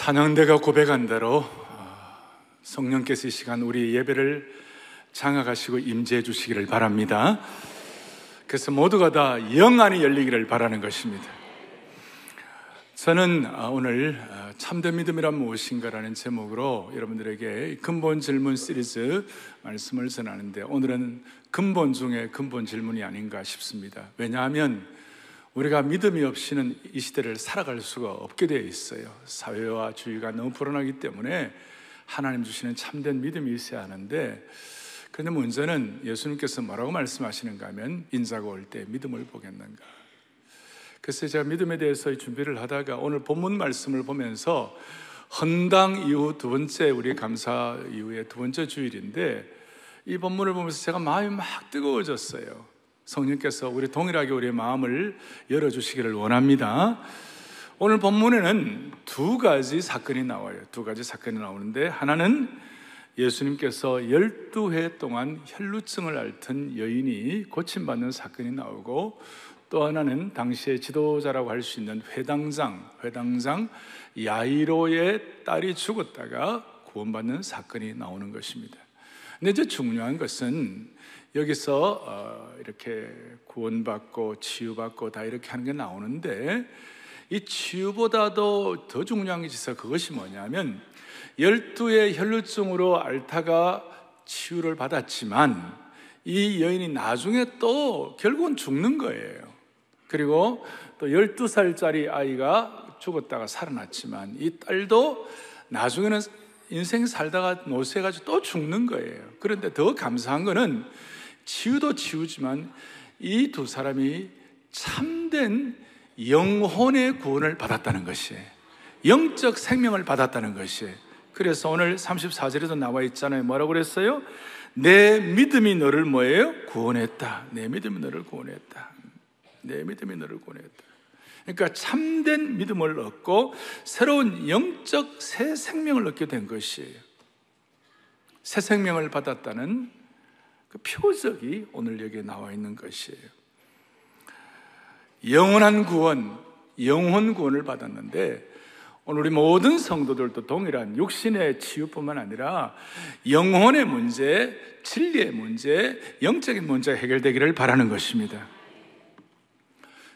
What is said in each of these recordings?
찬양대가 고백한 대로 성령께서 이 시간 우리 예배를 장악하시고 임재해 주시기를 바랍니다. 그래서 모두가 다 영안이 열리기를 바라는 것입니다. 저는 오늘 참된 믿음이란 무엇인가라는 제목으로 여러분들에게 근본 질문 시리즈 말씀을 전하는데, 오늘은 근본 중에 근본 질문이 아닌가 싶습니다. 왜냐하면 우리가 믿음이 없이는 이 시대를 살아갈 수가 없게 되어 있어요. 사회와 주위가 너무 불안하기 때문에 하나님 주시는 참된 믿음이 있어야 하는데, 그런데 문제는 예수님께서 뭐라고 말씀하시는가 하면 인자가 올 때 믿음을 보겠는가. 그래서 제가 믿음에 대해서 준비를 하다가 오늘 본문 말씀을 보면서 헌당 이후 두 번째, 우리 감사 이후에 두 번째 주일인데, 이 본문을 보면서 제가 마음이 막 뜨거워졌어요. 성령께서 우리 동일하게 우리의 마음을 열어주시기를 원합니다. 오늘 본문에는 두 가지 사건이 나와요. 두 가지 사건이 나오는데, 하나는 예수님께서 12해 동안 혈루증을 앓던 여인이 고침받는 사건이 나오고, 또 하나는 당시의 지도자라고 할 수 있는 회당장 야이로의 딸이 죽었다가 구원받는 사건이 나오는 것입니다. 근데 이제 중요한 것은 여기서 이렇게 구원받고 치유받고 다 이렇게 하는 게 나오는데, 이 치유보다도 더 중요한 게 있어요. 그것이 뭐냐면 12의 혈루증으로 앓다가 치유를 받았지만 이 여인이 나중에 또 결국은 죽는 거예요. 그리고 또 12살짜리 아이가 죽었다가 살아났지만 이 딸도 나중에는 인생 살다가 노쇠해가지고 또 죽는 거예요. 그런데 더 감사한 거는 치유도 치유지만 이 두 사람이 참된 영혼의 구원을 받았다는 것이에요. 영적 생명을 받았다는 것이에요. 그래서 오늘 34절에도 나와 있잖아요. 뭐라고 그랬어요? 내 믿음이 너를 뭐예요? 구원했다. 내 믿음이 너를 구원했다. 내 믿음이 너를 구원했다. 그러니까 참된 믿음을 얻고 새로운 영적 새 생명을 얻게 된 것이에요. 새 생명을 받았다는 그 표적이 오늘 여기에 나와 있는 것이에요. 영원한 구원, 영혼 구원을 받았는데, 오늘 우리 모든 성도들도 동일한 육신의 치유뿐만 아니라 영혼의 문제, 진리의 문제, 영적인 문제가 해결되기를 바라는 것입니다.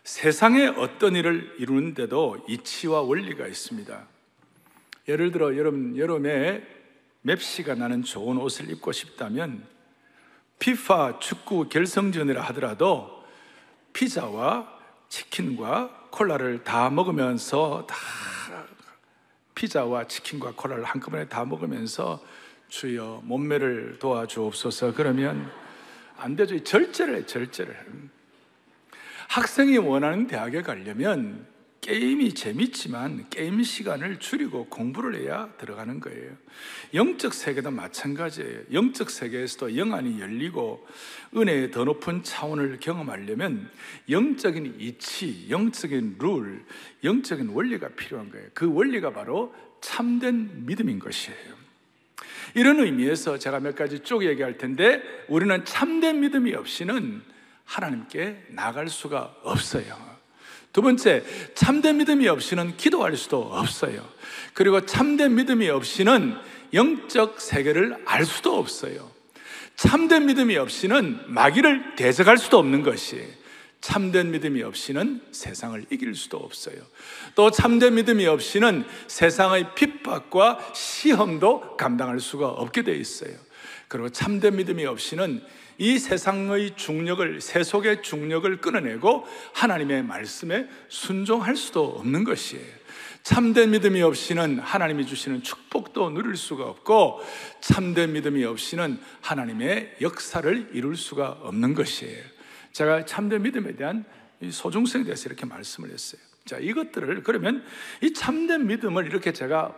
세상에 어떤 일을 이루는데도 이치와 원리가 있습니다. 예를 들어 여름에 맵시가 나는 좋은 옷을 입고 싶다면 피파 축구 결승전이라 하더라도 피자와 치킨과 콜라를 다 먹으면서 피자와 치킨과 콜라를 한꺼번에 다 먹으면서 주여 몸매를 도와주옵소서 그러면 안 되죠. 절제를 해, 절제를. 학생이 원하는 대학에 가려면 게임이 재밌지만 게임 시간을 줄이고 공부를 해야 들어가는 거예요. 영적 세계도 마찬가지예요. 영적 세계에서도 영안이 열리고 은혜의 더 높은 차원을 경험하려면 영적인 이치, 영적인 룰, 영적인 원리가 필요한 거예요. 그 원리가 바로 참된 믿음인 것이에요. 이런 의미에서 제가 몇 가지 쭉 얘기할 텐데, 우리는 참된 믿음이 없이는 하나님께 나갈 수가 없어요. 두 번째, 참된 믿음이 없이는 기도할 수도 없어요. 그리고 참된 믿음이 없이는 영적 세계를 알 수도 없어요. 참된 믿음이 없이는 마귀를 대적할 수도 없는 것이에요. 참된 믿음이 없이는 세상을 이길 수도 없어요. 또 참된 믿음이 없이는 세상의 핍박과 시험도 감당할 수가 없게 되어 있어요. 그리고 참된 믿음이 없이는 이 세상의 중력을, 세속의 중력을 끊어내고 하나님의 말씀에 순종할 수도 없는 것이에요. 참된 믿음이 없이는 하나님이 주시는 축복도 누릴 수가 없고, 참된 믿음이 없이는 하나님의 역사를 이룰 수가 없는 것이에요. 제가 참된 믿음에 대한 소중성에 대해서 이렇게 말씀을 했어요. 자, 이것들을, 그러면 이 참된 믿음을 이렇게 제가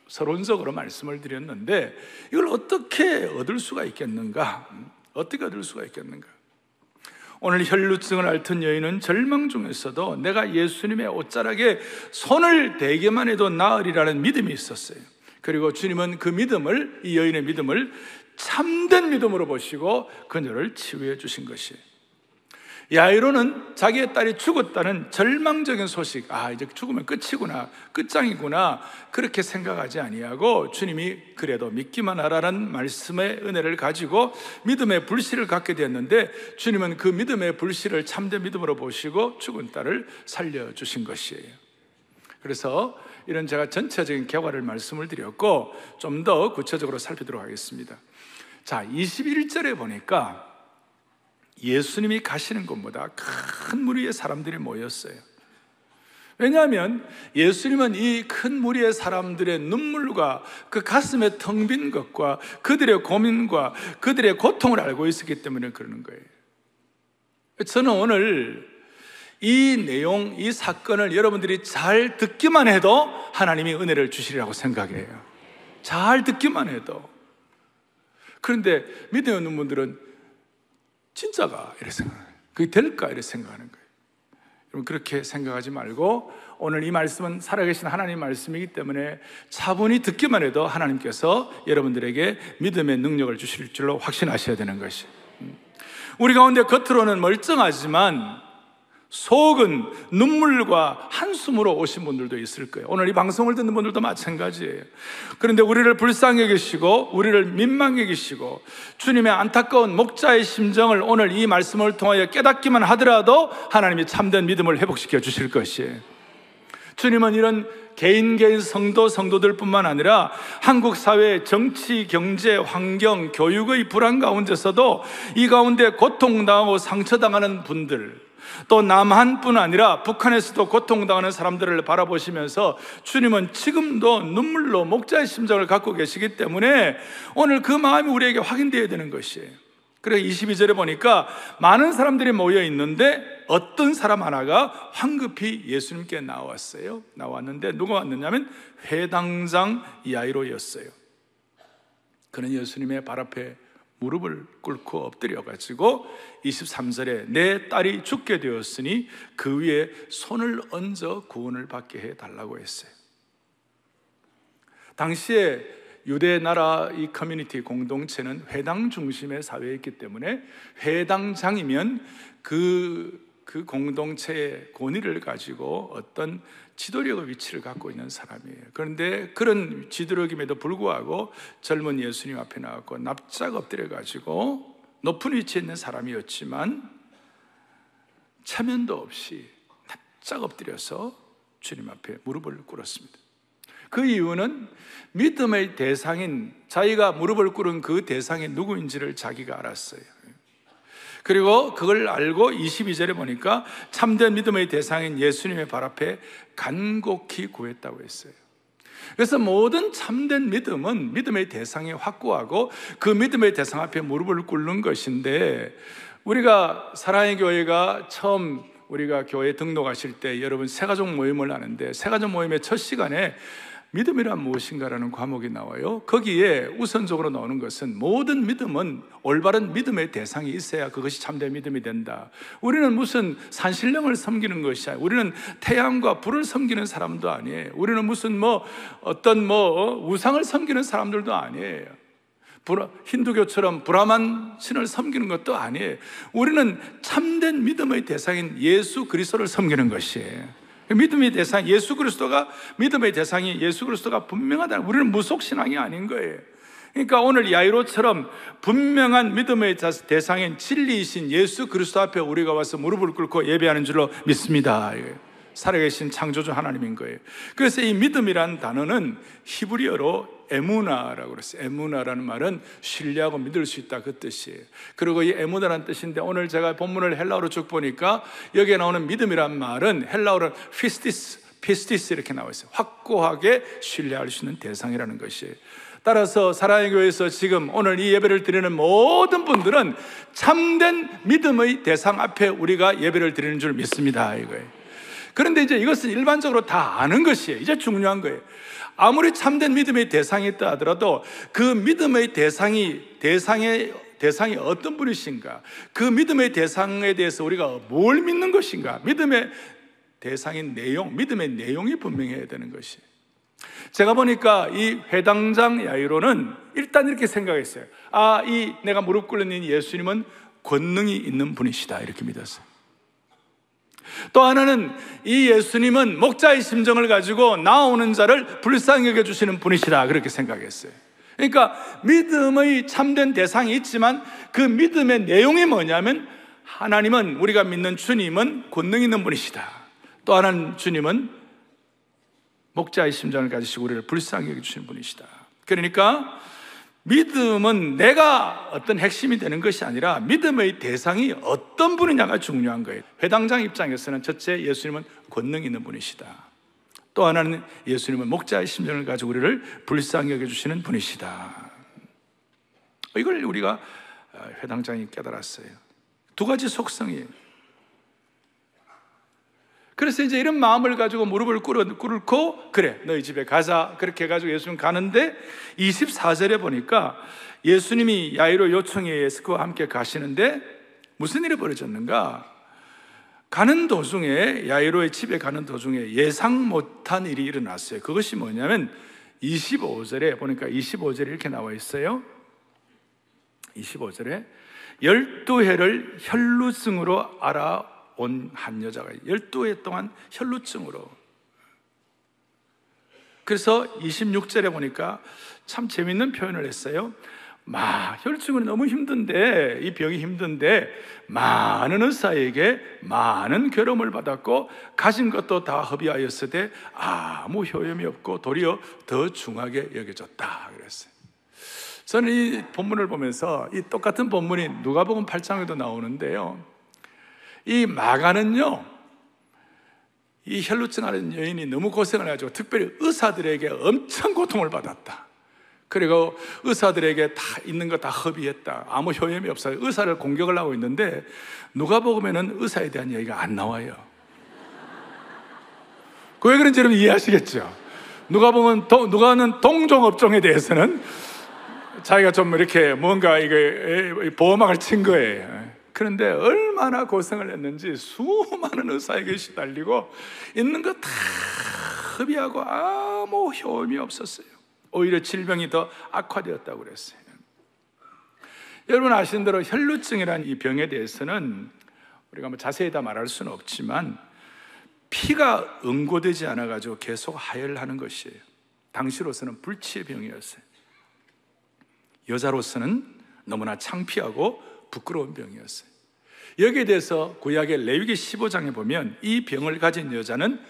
서론적으로 말씀을 드렸는데, 이걸 어떻게 얻을 수가 있겠는가? 어떻게 얻을 수가 있겠는가? 오늘 혈루증을 앓던 여인은 절망 중에서도 내가 예수님의 옷자락에 손을 대기만 해도 나으리라는 믿음이 있었어요. 그리고 주님은 그 믿음을, 이 여인의 믿음을 참된 믿음으로 보시고 그녀를 치유해 주신 것이에요. 야이로는 자기의 딸이 죽었다는 절망적인 소식, 이제 죽으면 끝이구나, 끝장이구나, 그렇게 생각하지 아니하고 주님이 그래도 믿기만 하라는 말씀의 은혜를 가지고 믿음의 불씨를 갖게 되었는데, 주님은 그 믿음의 불씨를 참된 믿음으로 보시고 죽은 딸을 살려주신 것이에요. 그래서 이런 제가 전체적인 결과를 말씀을 드렸고, 좀 더 구체적으로 살피도록 하겠습니다. 자, 21절에 보니까 예수님이 가시는 곳보다 큰 무리의 사람들이 모였어요. 왜냐하면 예수님은 이 큰 무리의 사람들의 눈물과 그 가슴에 텅 빈 것과 그들의 고민과 그들의 고통을 알고 있었기 때문에 그러는 거예요. 저는 오늘 이 내용, 이 사건을 여러분들이 잘 듣기만 해도 하나님이 은혜를 주시리라고 생각해요. 잘 듣기만 해도. 그런데 믿음이 없는 분들은 진짜가? 이렇게 생각해요. 그게 될까? 이렇게 생각하는 거예요. 여러분, 그렇게 생각하지 말고 오늘 이 말씀은 살아계신 하나님 말씀이기 때문에 차분히 듣기만 해도 하나님께서 여러분들에게 믿음의 능력을 주실 줄로 확신하셔야 되는 것이. 우리 가운데 겉으로는 멀쩡하지만 속은 눈물과 한숨으로 오신 분들도 있을 거예요. 오늘 이 방송을 듣는 분들도 마찬가지예요. 그런데 우리를 불쌍히 여기시고 우리를 민망히 여기시고 주님의 안타까운 목자의 심정을 오늘 이 말씀을 통하여 깨닫기만 하더라도 하나님이 참된 믿음을 회복시켜 주실 것이에요. 주님은 이런 개인 성도들 뿐만 아니라 한국 사회의 정치, 경제, 환경, 교육의 불안 가운데서도 이 가운데 고통당하고 상처당하는 분들, 또 남한뿐 아니라 북한에서도 고통당하는 사람들을 바라보시면서 주님은 지금도 눈물로 목자의 심정을 갖고 계시기 때문에 오늘 그 마음이 우리에게 확인되어야 되는 것이에요. 그래서 22절에 보니까 많은 사람들이 모여 있는데 어떤 사람 하나가 황급히 예수님께 나왔어요. 나왔는데 누가 왔느냐면 회당장 야이로였어요. 그는 예수님의 발 앞에 무릎을 꿇고 엎드려가지고 23절에 내 딸이 죽게 되었으니 그 위에 손을 얹어 구원을 받게 해달라고 했어요. 당시에 유대 나라 이 커뮤니티 공동체는 회당 중심의 사회였기 때문에 회당장이면 그 공동체의 권위를 가지고 어떤 지도력의 위치를 갖고 있는 사람이에요. 그런데 그런 지도력임에도 불구하고 젊은 예수님 앞에 나왔고 납작 엎드려가지고 높은 위치에 있는 사람이었지만 체면도 없이 납작 엎드려서 주님 앞에 무릎을 꿇었습니다. 그 이유는 믿음의 대상인, 자기가 무릎을 꿇은 그 대상이 누구인지를 자기가 알았어요. 그리고 그걸 알고 22절에 보니까 참된 믿음의 대상인 예수님의 발 앞에 간곡히 구했다고 했어요. 그래서 모든 참된 믿음은 믿음의 대상이 확고하고 그 믿음의 대상 앞에 무릎을 꿇는 것인데, 우리가 사랑의 교회가 처음 우리가 교회 등록하실 때 여러분 새가족 모임을 하는데 새가족 모임의 첫 시간에 믿음이란 무엇인가라는 과목이 나와요. 거기에 우선적으로 나오는 것은 모든 믿음은 올바른 믿음의 대상이 있어야 그것이 참된 믿음이 된다. 우리는 무슨 산신령을 섬기는 것이 아니에요. 우리는 태양과 불을 섬기는 사람도 아니에요. 우리는 무슨 어떤 우상을 섬기는 사람들도 아니에요. 힌두교처럼 브라만 신을 섬기는 것도 아니에요. 우리는 참된 믿음의 대상인 예수 그리스도를 섬기는 것이에요. 믿음의 대상, 예수 그리스도가, 믿음의 대상이 예수 그리스도가 분명하다. 우리는 무속신앙이 아닌 거예요. 그러니까 오늘 야이로처럼 분명한 믿음의 대상인 진리이신 예수 그리스도 앞에 우리가 와서 무릎을 꿇고 예배하는 줄로 믿습니다. 살아계신 창조주 하나님인 거예요. 그래서 이 믿음이란 단어는 히브리어로 에무나라고 그랬어요. 에무나라는 말은 신뢰하고 믿을 수 있다, 그 뜻이에요. 그리고 이 에무나라는 뜻인데 오늘 제가 본문을 헬라어로 쭉 보니까 여기에 나오는 믿음이란 말은 헬라어로 피스티스 이렇게 나와 있어요. 확고하게 신뢰할 수 있는 대상이라는 것이에요. 따라서 사랑의 교회에서 지금 오늘 이 예배를 드리는 모든 분들은 참된 믿음의 대상 앞에 우리가 예배를 드리는 줄 믿습니다, 이거예요. 그런데 이제 이것은 일반적으로 다 아는 것이에요. 이제 중요한 거예요. 아무리 참된 믿음의 대상이 있다 하더라도 그 믿음의 대상이 어떤 분이신가, 그 믿음의 대상에 대해서 우리가 뭘 믿는 것인가, 믿음의 대상인 내용, 믿음의 내용이 분명해야 되는 것이에요. 제가 보니까 이 회당장 야이로는 일단 이렇게 생각했어요. 이 내가 무릎 꿇는 이 예수님은 권능이 있는 분이시다, 이렇게 믿었어요. 또 하나는 이 예수님은 목자의 심정을 가지고 나오는 자를 불쌍히 여겨주시는 분이시다, 그렇게 생각했어요. 그러니까 믿음의 참된 대상이 있지만 그 믿음의 내용이 뭐냐면, 하나님은, 우리가 믿는 주님은 권능 있는 분이시다. 또 하나는 주님은 목자의 심정을 가지시고 우리를 불쌍히 여겨주시는 분이시다. 그러니까 믿음은 내가 어떤 핵심이 되는 것이 아니라 믿음의 대상이 어떤 분이냐가 중요한 거예요. 회당장 입장에서는 첫째, 예수님은 권능 있는 분이시다. 또 하나는 예수님은 목자의 심정을 가지고 우리를 불쌍히 여겨주시는 분이시다. 이걸 우리가 회당장이 깨달았어요. 두 가지 속성이에요. 그래서 이제 이런 마음을 가지고 무릎을 꿇고 그래, 너희 집에 가자, 그렇게 해가지고 예수님 가는데 24절에 보니까 예수님이 야이로 요청에 의해서 그와 함께 가시는데 무슨 일이 벌어졌는가? 가는 도중에, 야이로의 집에 가는 도중에 예상 못한 일이 일어났어요. 그것이 뭐냐면 25절에 보니까 25절에 이렇게 나와 있어요. 25절에 12해를 혈루증으로 온 한 여자가 12해 동안 혈루증으로. 그래서 26절에 보니까 참 재밌는 표현을 했어요. 혈루증은 너무 힘든데, 이 병이 힘든데 많은 의사에게 많은 괴로움을 받았고 가진 것도 다 허비하였으되 아무 효험이 없고 도리어 더 중하게 여겨졌다 그랬어요. 저는 이 본문을 보면서, 이 똑같은 본문이 누가복음 8장에도 나오는데요, 이 마가는요, 이 혈루증 하는 여인이 너무 고생을 해가지고 특별히 의사들에게 엄청 고통을 받았다. 그리고 의사들에게 다 있는 거 다 허비했다. 아무 효험이 없어요. 의사를 공격을 하고 있는데 누가복음에는 의사에 대한 얘기가 안 나와요. 그 왜 그런지 여러분 이해하시겠죠? 누가는 동종업종에 대해서는 자기가 좀 이렇게 뭔가 이게 보호막을 친 거예요. 그런데 얼마나 고생을 했는지 수많은 의사에게 시달리고 있는 거 다 허비하고 아무 효험이 없었어요. 오히려 질병이 더 악화되었다고 그랬어요. 여러분 아시는 대로 혈루증이라는 이 병에 대해서는 우리가 자세히 다 말할 수는 없지만 피가 응고되지 않아가지고 계속 하혈하는 것이에요. 당시로서는 불치의 병이었어요. 여자로서는 너무나 창피하고 부끄러운 병이었어요. 여기에 대해서 구약의 레위기 15장에 보면 이 병을 가진 여자는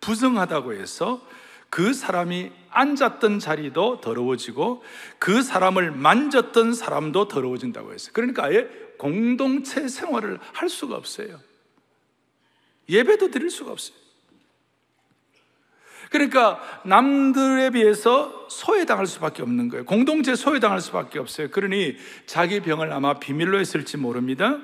부정하다고 해서 그 사람이 앉았던 자리도 더러워지고 그 사람을 만졌던 사람도 더러워진다고 했어요. 그러니까 아예 공동체 생활을 할 수가 없어요. 예배도 드릴 수가 없어요. 그러니까 남들에 비해서 소외당할 수밖에 없는 거예요. 공동체에 소외당할 수밖에 없어요. 그러니 자기 병을 아마 비밀로 했을지 모릅니다.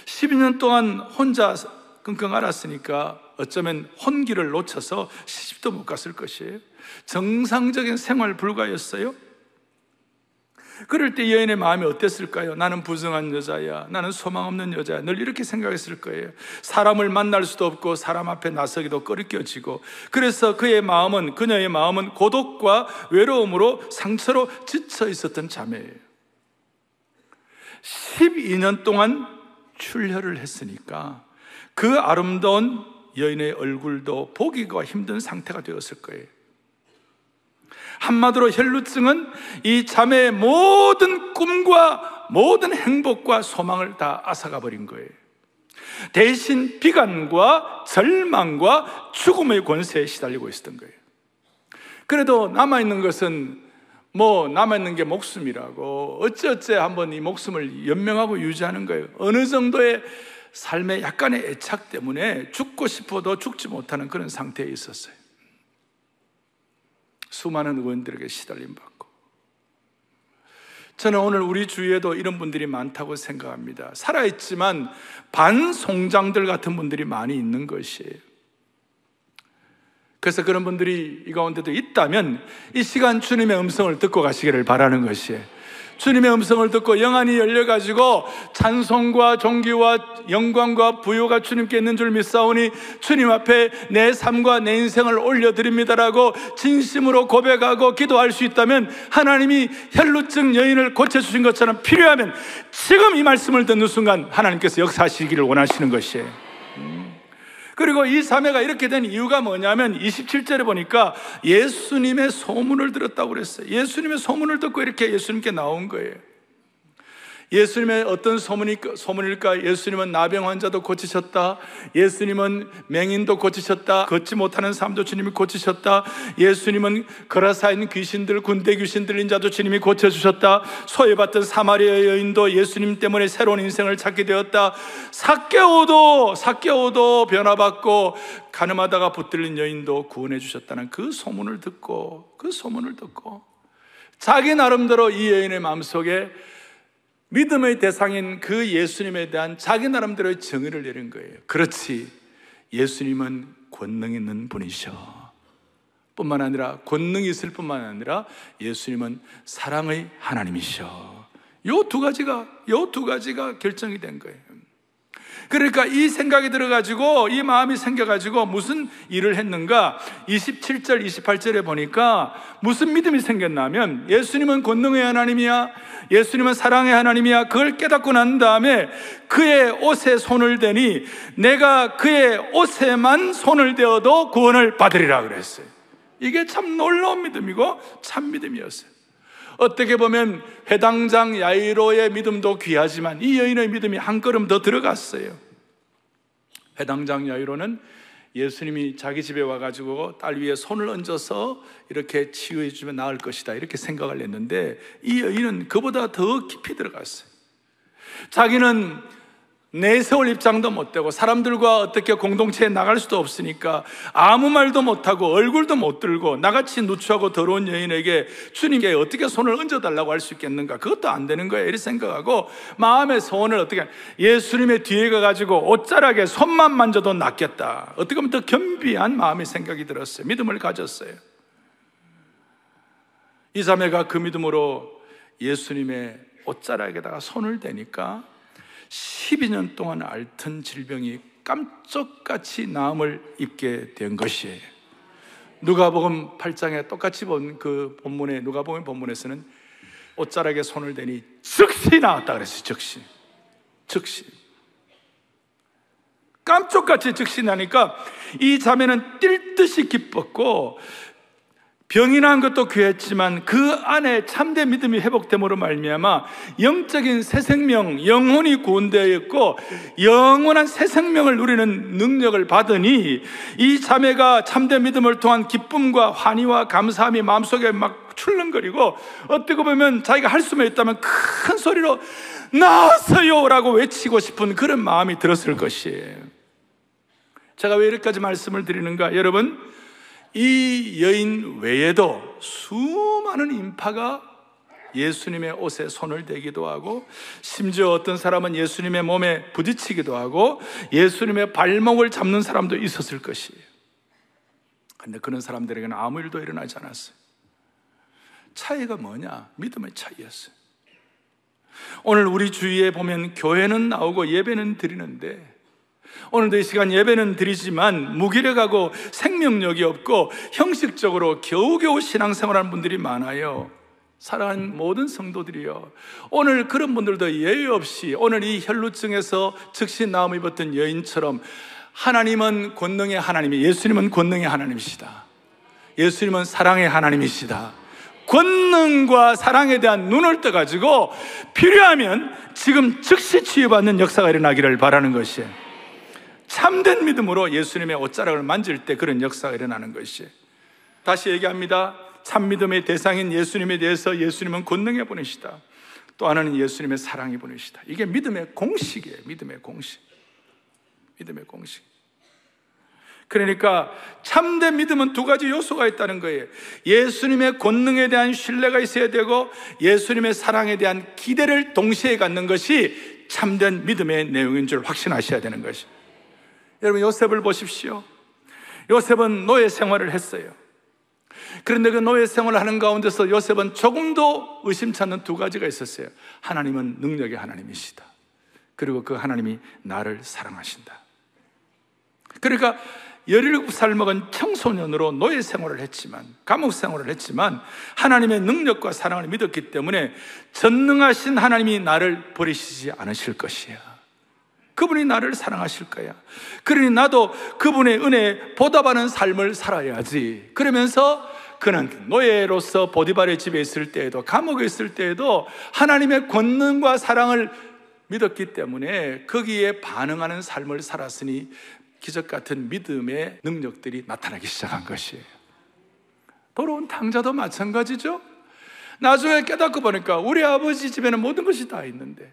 12년 동안 혼자 끙끙 앓았으니까 어쩌면 혼기를 놓쳐서 시집도 못 갔을 것이에요. 정상적인 생활 불가였어요. 그럴 때 여인의 마음이 어땠을까요? 나는 부정한 여자야, 나는 소망 없는 여자야, 늘 이렇게 생각했을 거예요. 사람을 만날 수도 없고 사람 앞에 나서기도 꺼리껴지고, 그래서 그녀의 마음은 고독과 외로움으로 상처로 지쳐 있었던 자매예요. 12년 동안 출혈을 했으니까 그 아름다운 여인의 얼굴도 보기가 힘든 상태가 되었을 거예요. 한마디로 혈루증은 이 자매의 모든 꿈과 모든 행복과 소망을 다 앗아가 버린 거예요. 대신 비관과 절망과 죽음의 권세에 시달리고 있었던 거예요. 그래도 남아있는 것은 남아있는 게 목숨이라고 어찌어찌 한번 이 목숨을 연명하고 유지하는 거예요. 어느 정도의 삶의 약간의 애착 때문에 죽고 싶어도 죽지 못하는 그런 상태에 있었어요. 수많은 의원들에게 시달림 받고. 저는 오늘 우리 주위에도 이런 분들이 많다고 생각합니다. 살아있지만 반송장들 같은 분들이 많이 있는 것이에요. 그래서 그런 분들이 이 가운데도 있다면 이 시간 주님의 음성을 듣고 가시기를 바라는 것이에요. 주님의 음성을 듣고 영안이 열려가지고 찬송과 존귀와 영광과 부요가 주님께 있는 줄 믿사오니 주님 앞에 내 삶과 내 인생을 올려드립니다라고 진심으로 고백하고 기도할 수 있다면, 하나님이 혈루증 여인을 고쳐주신 것처럼 필요하면 지금 이 말씀을 듣는 순간 하나님께서 역사하시기를 원하시는 것이에요. 그리고 이 자매가 이렇게 된 이유가 뭐냐면 27절에 보니까 예수님의 소문을 들었다고 그랬어요. 예수님의 소문을 듣고 이렇게 예수님께 나온 거예요. 예수님의 어떤 소문일까? 예수님은 나병 환자도 고치셨다. 예수님은 맹인도 고치셨다. 걷지 못하는 사람도 주님이 고치셨다. 예수님은 거라사에 있는 귀신들, 군대 귀신 들린 자도 주님이 고쳐주셨다. 소외받던 사마리아 여인도 예수님 때문에 새로운 인생을 찾게 되었다. 삭개오도 변화받고 가늠하다가 붙들린 여인도 구원해 주셨다는 그 소문을 듣고 자기 나름대로 이 여인의 마음속에 믿음의 대상인 그 예수님에 대한 자기 나름대로의 정의를 내린 거예요. 그렇지, 예수님은 권능 있는 분이셔. 뿐만 아니라 권능이 있을 뿐만 아니라 예수님은 사랑의 하나님이셔. 요 두 가지가 결정이 된 거예요. 그러니까 이 생각이 들어가지고, 이 마음이 생겨가지고 무슨 일을 했는가? 27절, 28절에 보니까 무슨 믿음이 생겼냐면, 예수님은 권능의 하나님이야, 예수님은 사랑의 하나님이야, 그걸 깨닫고 난 다음에 그의 옷에 손을 대니 내가 그의 옷에만 손을 대어도 구원을 받으리라 그랬어요. 이게 참 놀라운 믿음이고 참 믿음이었어요. 어떻게 보면 회당장 야이로의 믿음도 귀하지만 이 여인의 믿음이 한 걸음 더 들어갔어요. 회당장 야이로는 예수님이 자기 집에 와가지고 딸 위에 손을 얹어서 이렇게 치유해 주면 나을 것이다, 이렇게 생각을 했는데 이 여인은 그보다 더 깊이 들어갔어요. 자기는 내세울 입장도 못 되고 사람들과 어떻게 공동체에 나갈 수도 없으니까 아무 말도 못하고 얼굴도 못 들고 나같이 누추하고 더러운 여인에게 주님께 어떻게 손을 얹어달라고 할 수 있겠는가? 그것도 안 되는 거예요. 이렇게 생각하고 마음의 소원을 어떻게, 예수님의 뒤에 가가지고 옷자락에 손만 만져도 낫겠다. 어떻게 보면 더 겸비한 마음의 생각이 들었어요. 믿음을 가졌어요. 이 자매가 그 믿음으로 예수님의 옷자락에다가 손을 대니까 12년 동안 앓던 질병이 깜짝같이 나음을 입게 된 것이에요. 누가복음 8장에 똑같이 본 그 본문에, 누가복음 본문에서는 옷자락에 손을 대니 즉시 나았다 그랬어요. 즉시 깜짝같이 즉시 나니까 이 자매는 뛸 듯이 기뻤고, 병이 난 것도 귀했지만 그 안에 참된 믿음이 회복됨으로 말미암아 영적인 새 생명, 영혼이 구원되어 있고 영원한 새 생명을 누리는 능력을 받으니 이 자매가 참된 믿음을 통한 기쁨과 환희와 감사함이 마음속에 막 출렁거리고, 어떻게 보면 자기가 할 수만 있다면 큰 소리로 나왔어요 라고 외치고 싶은 그런 마음이 들었을 것이에요. 제가 왜 이렇게까지 말씀을 드리는가? 여러분, 이 여인 외에도 수많은 인파가 예수님의 옷에 손을 대기도 하고, 심지어 어떤 사람은 예수님의 몸에 부딪히기도 하고 예수님의 발목을 잡는 사람도 있었을 것이에요. 그런데 그런 사람들에게는 아무 일도 일어나지 않았어요. 차이가 뭐냐? 믿음의 차이였어요. 오늘 우리 주위에 보면 교회는 나오고 예배는 드리는데, 오늘도 이 시간 예배는 드리지만 무기력하고 생명력이 없고 형식적으로 겨우겨우 신앙생활하는 분들이 많아요. 사랑하는 모든 성도들이요, 오늘 그런 분들도 예외 없이 오늘 이 혈루증에서 즉시 나음을 입었던 여인처럼 하나님은 권능의 하나님이, 예수님은 권능의 하나님이시다. 예수님은 사랑의 하나님이시다. 권능과 사랑에 대한 눈을 떠가지고 필요하면 지금 즉시 치유받는 역사가 일어나기를 바라는 것이에요. 참된 믿음으로 예수님의 옷자락을 만질 때 그런 역사가 일어나는 것이에요. 다시 얘기합니다. 참 믿음의 대상인 예수님에 대해서 예수님은 권능의 분이시다. 또 하나는 예수님의 사랑의 분이시다. 이게 믿음의 공식이에요. 믿음의 공식. 그러니까 참된 믿음은 두 가지 요소가 있다는 거예요. 예수님의 권능에 대한 신뢰가 있어야 되고 예수님의 사랑에 대한 기대를 동시에 갖는 것이 참된 믿음의 내용인 줄 확신하셔야 되는 것이에요. 여러분, 요셉을 보십시오. 요셉은 노예 생활을 했어요. 그런데 그 노예 생활을 하는 가운데서 요셉은 조금도 의심치 않는 두 가지가 있었어요. 하나님은 능력의 하나님이시다. 그리고 그 하나님이 나를 사랑하신다. 그러니까 17살 먹은 청소년으로 노예 생활을 했지만, 감옥 생활을 했지만 하나님의 능력과 사랑을 믿었기 때문에 전능하신 하나님이 나를 버리시지 않으실 것이야. 그분이 나를 사랑하실 거야. 그러니 나도 그분의 은혜에 보답하는 삶을 살아야지. 그러면서 그는 노예로서 보디발의 집에 있을 때에도, 감옥에 있을 때에도 하나님의 권능과 사랑을 믿었기 때문에 거기에 반응하는 삶을 살았으니 기적 같은 믿음의 능력들이 나타나기 시작한 것이에요. 돌아온 탕자도 마찬가지죠. 나중에 깨닫고 보니까 우리 아버지 집에는 모든 것이 다 있는데,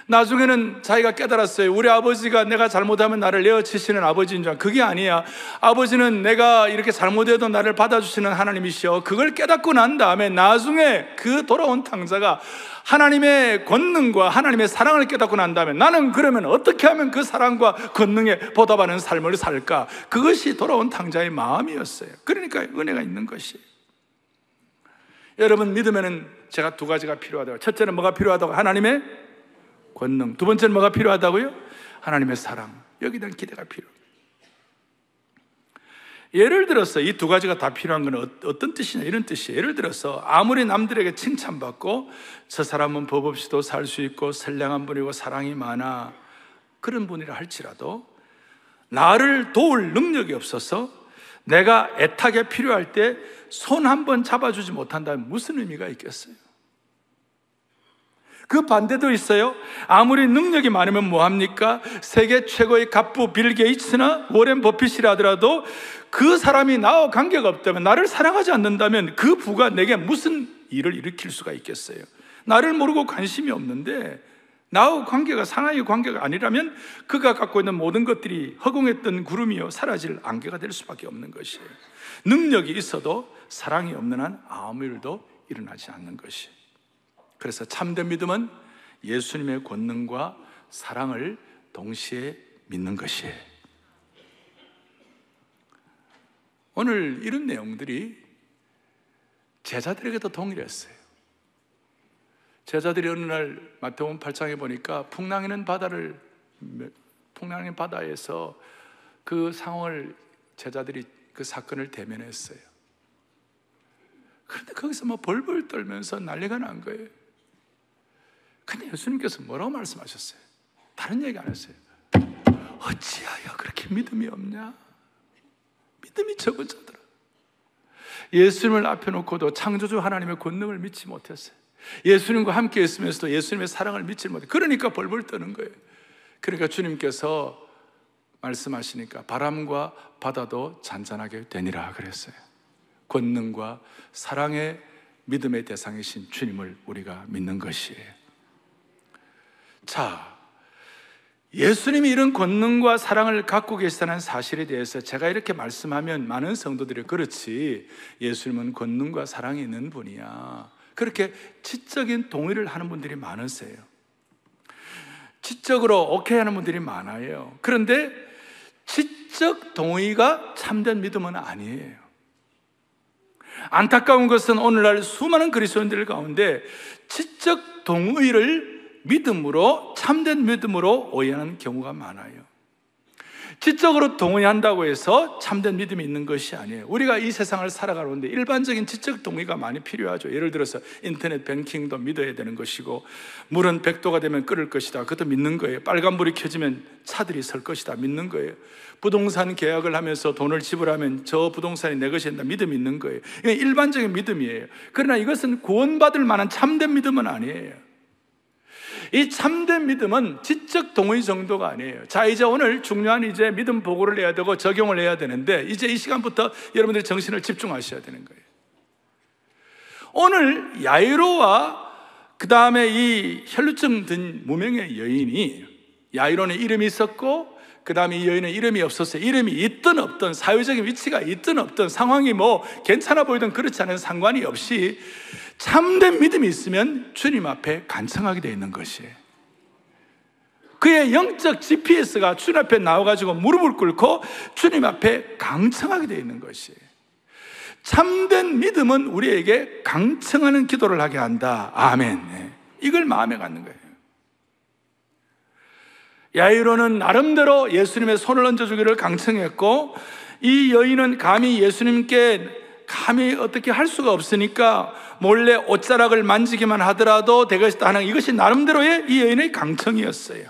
나중에는 자기가 깨달았어요. 우리 아버지가 내가 잘못하면 나를 내어치시는 아버지인 줄. 그게 아니야. 아버지는 내가 이렇게 잘못해도 나를 받아주시는 하나님이시여. 그걸 깨닫고 난 다음에 나중에 그 돌아온 탕자가 하나님의 권능과 하나님의 사랑을 깨닫고 난 다음에 나는 그러면 어떻게 하면 그 사랑과 권능에 보답하는 삶을 살까? 그것이 돌아온 탕자의 마음이었어요. 그러니까 은혜가 있는 것이에요. 여러분, 믿으면은 제가 두 가지가 필요하다고. 첫째는 뭐가 필요하다고? 하나님의 권능. 두 번째는 뭐가 필요하다고요? 하나님의 사랑. 여기에 대한 기대가 필요합니다. 예를 들어서 이 두 가지가 다 필요한 건 어떤 뜻이냐, 이런 뜻이에요. 예를 들어서 아무리 남들에게 칭찬받고 저 사람은 법 없이도 살 수 있고 선량한 분이고 사랑이 많아, 그런 분이라 할지라도 나를 도울 능력이 없어서 내가 애타게 필요할 때 손 한 번 잡아주지 못한다면 무슨 의미가 있겠어요? 그 반대도 있어요. 아무리 능력이 많으면 뭐합니까? 세계 최고의 갑부 빌 게이츠나 워렌 버핏이라 하더라도 그 사람이 나와 관계가 없다면, 나를 사랑하지 않는다면 그 부가 내게 무슨 일을 일으킬 수가 있겠어요? 나를 모르고 관심이 없는데 나와 관계가 상하의 관계가 아니라면 그가 갖고 있는 모든 것들이 허공했던 구름이요 사라질 안개가 될 수밖에 없는 것이에요. 능력이 있어도 사랑이 없는 한 아무 일도 일어나지 않는 것이에요. 그래서 참된 믿음은 예수님의 권능과 사랑을 동시에 믿는 것이에요. 오늘 이런 내용들이 제자들에게도 동일했어요. 제자들이 어느 날 마태복음 8장에 보니까 풍랑이는 바다에서 그 상황을, 제자들이 그 사건을 대면했어요. 그런데 거기서 막 벌벌 떨면서 난리가 난 거예요. 근데 예수님께서 뭐라고 말씀하셨어요? 다른 얘기 안 했어요. 어찌하여 그렇게 믿음이 없냐? 믿음이 적은 자들아. 예수님을 앞에 놓고도 창조주 하나님의 권능을 믿지 못했어요. 예수님과 함께 있으면서도 예수님의 사랑을 믿지 못해요. 그러니까 벌벌 떠는 거예요. 그러니까 주님께서 말씀하시니까 바람과 바다도 잔잔하게 되니라 그랬어요. 권능과 사랑의 믿음의 대상이신 주님을 우리가 믿는 것이에요. 자, 예수님이 이런 권능과 사랑을 갖고 계시다는 사실에 대해서 제가 이렇게 말씀하면 많은 성도들이 그렇지, 예수님은 권능과 사랑이 있는 분이야, 그렇게 지적인 동의를 하는 분들이 많으세요. 지적으로 오케이 하는 분들이 많아요. 그런데 지적 동의가 참된 믿음은 아니에요. 안타까운 것은 오늘날 수많은 그리스도인들 가운데 지적 동의를 믿음으로, 참된 믿음으로 오해하는 경우가 많아요. 지적으로 동의한다고 해서 참된 믿음이 있는 것이 아니에요. 우리가 이 세상을 살아가는데 일반적인 지적 동의가 많이 필요하죠. 예를 들어서 인터넷 뱅킹도 믿어야 되는 것이고, 물은 100도가 되면 끓을 것이다, 그것도 믿는 거예요. 빨간불이 켜지면 차들이 설 것이다, 믿는 거예요. 부동산 계약을 하면서 돈을 지불하면 저 부동산이 내 것이 된다, 믿음이 있는 거예요. 이건 일반적인 믿음이에요. 그러나 이것은 구원받을 만한 참된 믿음은 아니에요. 이 참된 믿음은 지적 동의 정도가 아니에요. 자, 이제 오늘 중요한 이제 믿음 보고를 해야 되고 적용을 해야 되는데, 이제 이 시간부터 여러분들의 정신을 집중하셔야 되는 거예요. 오늘 야이로와 그 다음에 이 혈루증 든 무명의 여인이, 야이로는 이름이 있었고 그 다음에 이 여인은 이름이 없었어요. 이름이 있든 없든, 사회적인 위치가 있든 없든, 상황이 뭐 괜찮아 보이든 그렇지 않은 상관이 없이 참된 믿음이 있으면 주님 앞에 간청하게 되어 있는 것이에요. 그의 영적 GPS가 주님 앞에 나와가지고 무릎을 꿇고 주님 앞에 간청하게 되어 있는 것이에요. 참된 믿음은 우리에게 간청하는 기도를 하게 한다. 아멘. 이걸 마음에 갖는 거예요. 야이로는 나름대로 예수님의 손을 얹어주기를 간청했고, 이 여인은 감히 예수님께 어떻게 할 수가 없으니까 몰래 옷자락을 만지기만 하더라도 되겠다 하는, 이것이 나름대로의 이 여인의 강청이었어요.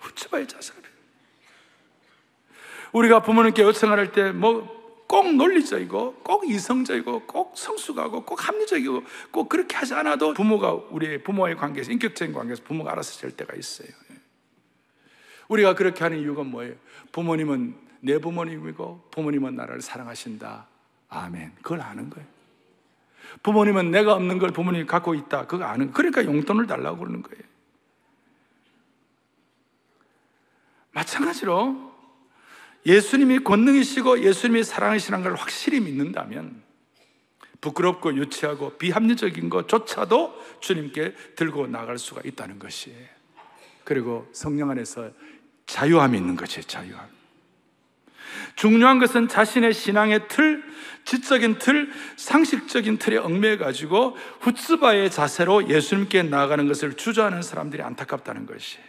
후츠바의 자세가 필요해요. 우리가 부모님께 요청할 때 꼭 논리적이고 꼭 이성적이고 꼭 성숙하고 꼭 합리적이고 꼭 그렇게 하지 않아도 부모가 우리의 부모와의 관계에서, 인격적인 관계에서 부모가 알아서 될 때가 있어요. 우리가 그렇게 하는 이유가 뭐예요? 부모님은 내 부모님이고 부모님은 나를 사랑하신다. 아멘. 그걸 아는 거예요. 부모님은 내가 없는 걸 부모님이 갖고 있다. 그거 아는 거예요. 그러니까 용돈을 달라고 그러는 거예요. 마찬가지로 예수님이 권능이시고 예수님이 사랑이시라는 걸 확실히 믿는다면 부끄럽고 유치하고 비합리적인 것조차도 주님께 들고 나갈 수가 있다는 것이에요. 그리고 성령 안에서 자유함이 있는 것이에요. 자유함. 중요한 것은 자신의 신앙의 틀, 지적인 틀, 상식적인 틀에 얽매여가지고 후츠바의 자세로 예수님께 나아가는 것을 주저하는 사람들이 안타깝다는 것이에요.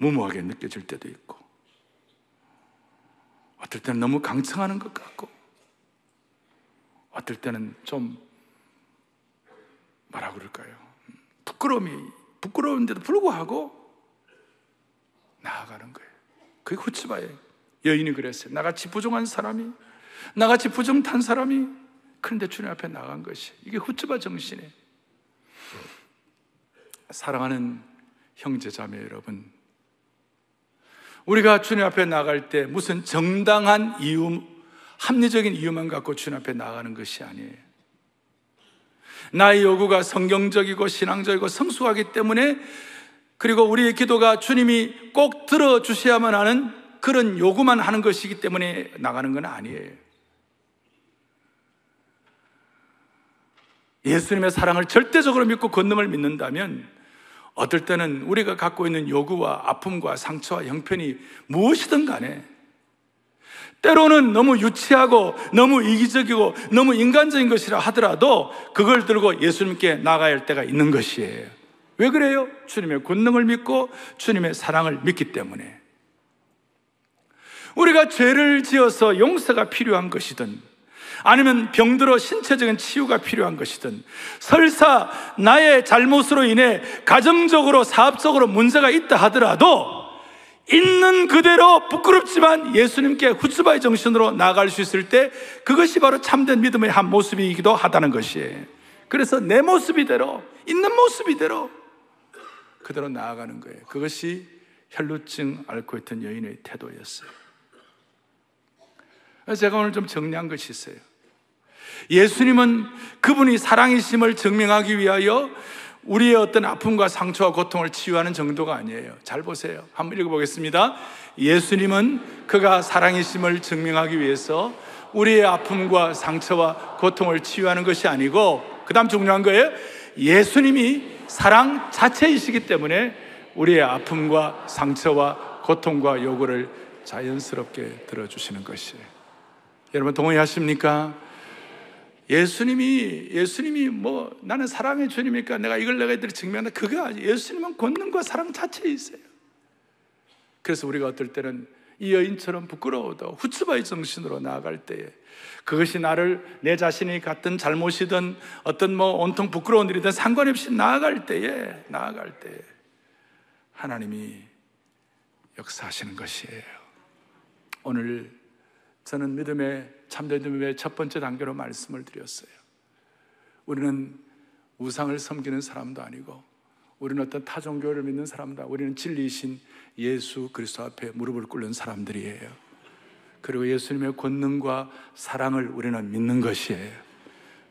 무모하게 느껴질 때도 있고, 어떨 때는 너무 강청하는 것 같고, 어떨 때는 좀 뭐라 그럴까요? 부끄러운데도 불구하고 나아가는 거예요. 그게 후츠바예요. 여인이 그랬어요. 나같이 부정한 사람이, 나같이 부정탄 사람이, 그런데 주님 앞에 나간 것이, 이게 후츠바 정신이에요. 사랑하는 형제자매 여러분, 우리가 주님 앞에 나갈 때 무슨 정당한 이유, 합리적인 이유만 갖고 주님 앞에 나가는 것이 아니에요. 나의 요구가 성경적이고 신앙적이고 성숙하기 때문에, 그리고 우리의 기도가 주님이 꼭 들어주셔야만 하는 그런 요구만 하는 것이기 때문에 나가는 건 아니에요. 예수님의 사랑을 절대적으로 믿고 권능을 믿는다면 어떨 때는 우리가 갖고 있는 요구와 아픔과 상처와 형편이 무엇이든 간에 때로는 너무 유치하고 너무 이기적이고 너무 인간적인 것이라 하더라도 그걸 들고 예수님께 나가야 할 때가 있는 것이에요. 왜 그래요? 주님의 권능을 믿고 주님의 사랑을 믿기 때문에. 우리가 죄를 지어서 용서가 필요한 것이든, 아니면 병들어 신체적인 치유가 필요한 것이든, 설사 나의 잘못으로 인해 가정적으로 사업적으로 문제가 있다 하더라도 있는 그대로 부끄럽지만 예수님께 후츠바의 정신으로 나아갈 수 있을 때, 그것이 바로 참된 믿음의 한 모습이기도 하다는 것이에요. 그래서 내 모습이대로, 있는 모습이대로 그대로 나아가는 거예요. 그것이 혈루증 앓고 있던 여인의 태도였어요. 제가 오늘 좀 정리한 것이 있어요. 예수님은 그분이 사랑이심을 증명하기 위하여 우리의 어떤 아픔과 상처와 고통을 치유하는 정도가 아니에요. 잘 보세요. 한번 읽어보겠습니다. 예수님은 그가 사랑이심을 증명하기 위해서 우리의 아픔과 상처와 고통을 치유하는 것이 아니고, 그 다음 중요한 거예요. 예수님이 사랑 자체이시기 때문에 우리의 아픔과 상처와 고통과 요구를 자연스럽게 들어주시는 것이에요. 여러분 동의하십니까? 예수님이 나는 사랑의 주님이니까 내가 이걸 내가 이들이 증명한다, 그거 아니에요. 예수님은 권능과 사랑 자체에 있어요. 그래서 우리가 어떨 때는 이 여인처럼 부끄러워도 후츠바의 정신으로 나아갈 때에, 그것이 내 자신이 갖던 잘못이든 어떤 온통 부끄러운 일이든 상관없이 나아갈 때에 하나님이 역사하시는 것이에요. 오늘 저는 참된 믿음의 첫 번째 단계로 말씀을 드렸어요. 우리는 우상을 섬기는 사람도 아니고, 우리는 어떤 타 종교를 믿는 사람도 아니고, 우리는 진리이신 예수 그리스도 앞에 무릎을 꿇는 사람들이에요. 그리고 예수님의 권능과 사랑을 우리는 믿는 것이에요.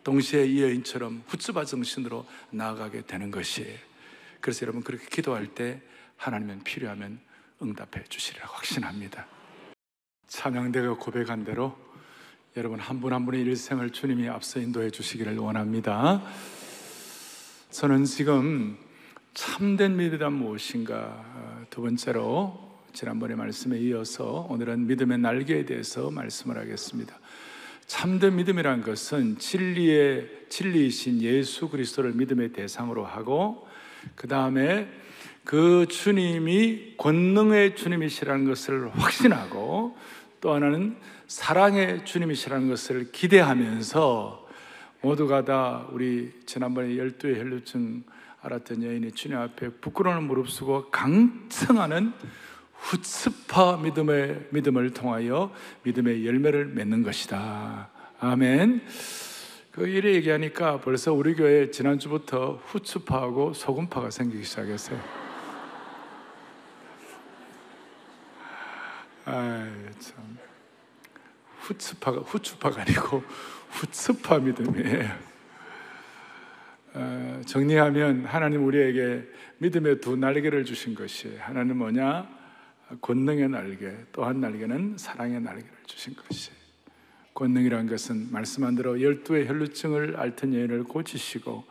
동시에 이 여인처럼 후츠바 정신으로 나아가게 되는 것이에요. 그래서 여러분 그렇게 기도할 때 하나님은 필요하면 응답해 주시리라고 확신합니다. 찬양대가 고백한 대로 여러분 한 분 한 분의 일생을 주님이 앞서 인도해 주시기를 원합니다. 저는 지금 참된 믿음이란 무엇인가, 두 번째로 지난번의 말씀에 이어서 오늘은 믿음의 날개에 대해서 말씀을 하겠습니다. 참된 믿음이란 것은 진리이신 예수 그리스도를 믿음의 대상으로 하고, 그 다음에 그 주님이 권능의 주님이시라는 것을 확신하고, 또 하나는 사랑의 주님이시라는 것을 기대하면서 모두가 다 우리 지난번에 12의 혈루증 알았던 여인이 주님 앞에 부끄러움을 무릅쓰고 강청하는 후츠파 믿음을 통하여 믿음의 열매를 맺는 것이다. 아멘. 이래 얘기하니까 벌써 우리 교회 지난주부터 후츠파하고 소금파가 생기기 시작했어요. 참. 후츠파가 아니고 후츠파 믿음이에요. 정리하면 하나님 우리에게 믿음의 두 날개를 주신 것이, 하나는 뭐냐? 권능의 날개, 또 한 날개는 사랑의 날개를 주신 것이. 권능이란 것은 말씀한 대로 12의 혈루증을 앓던 여인을 고치시고,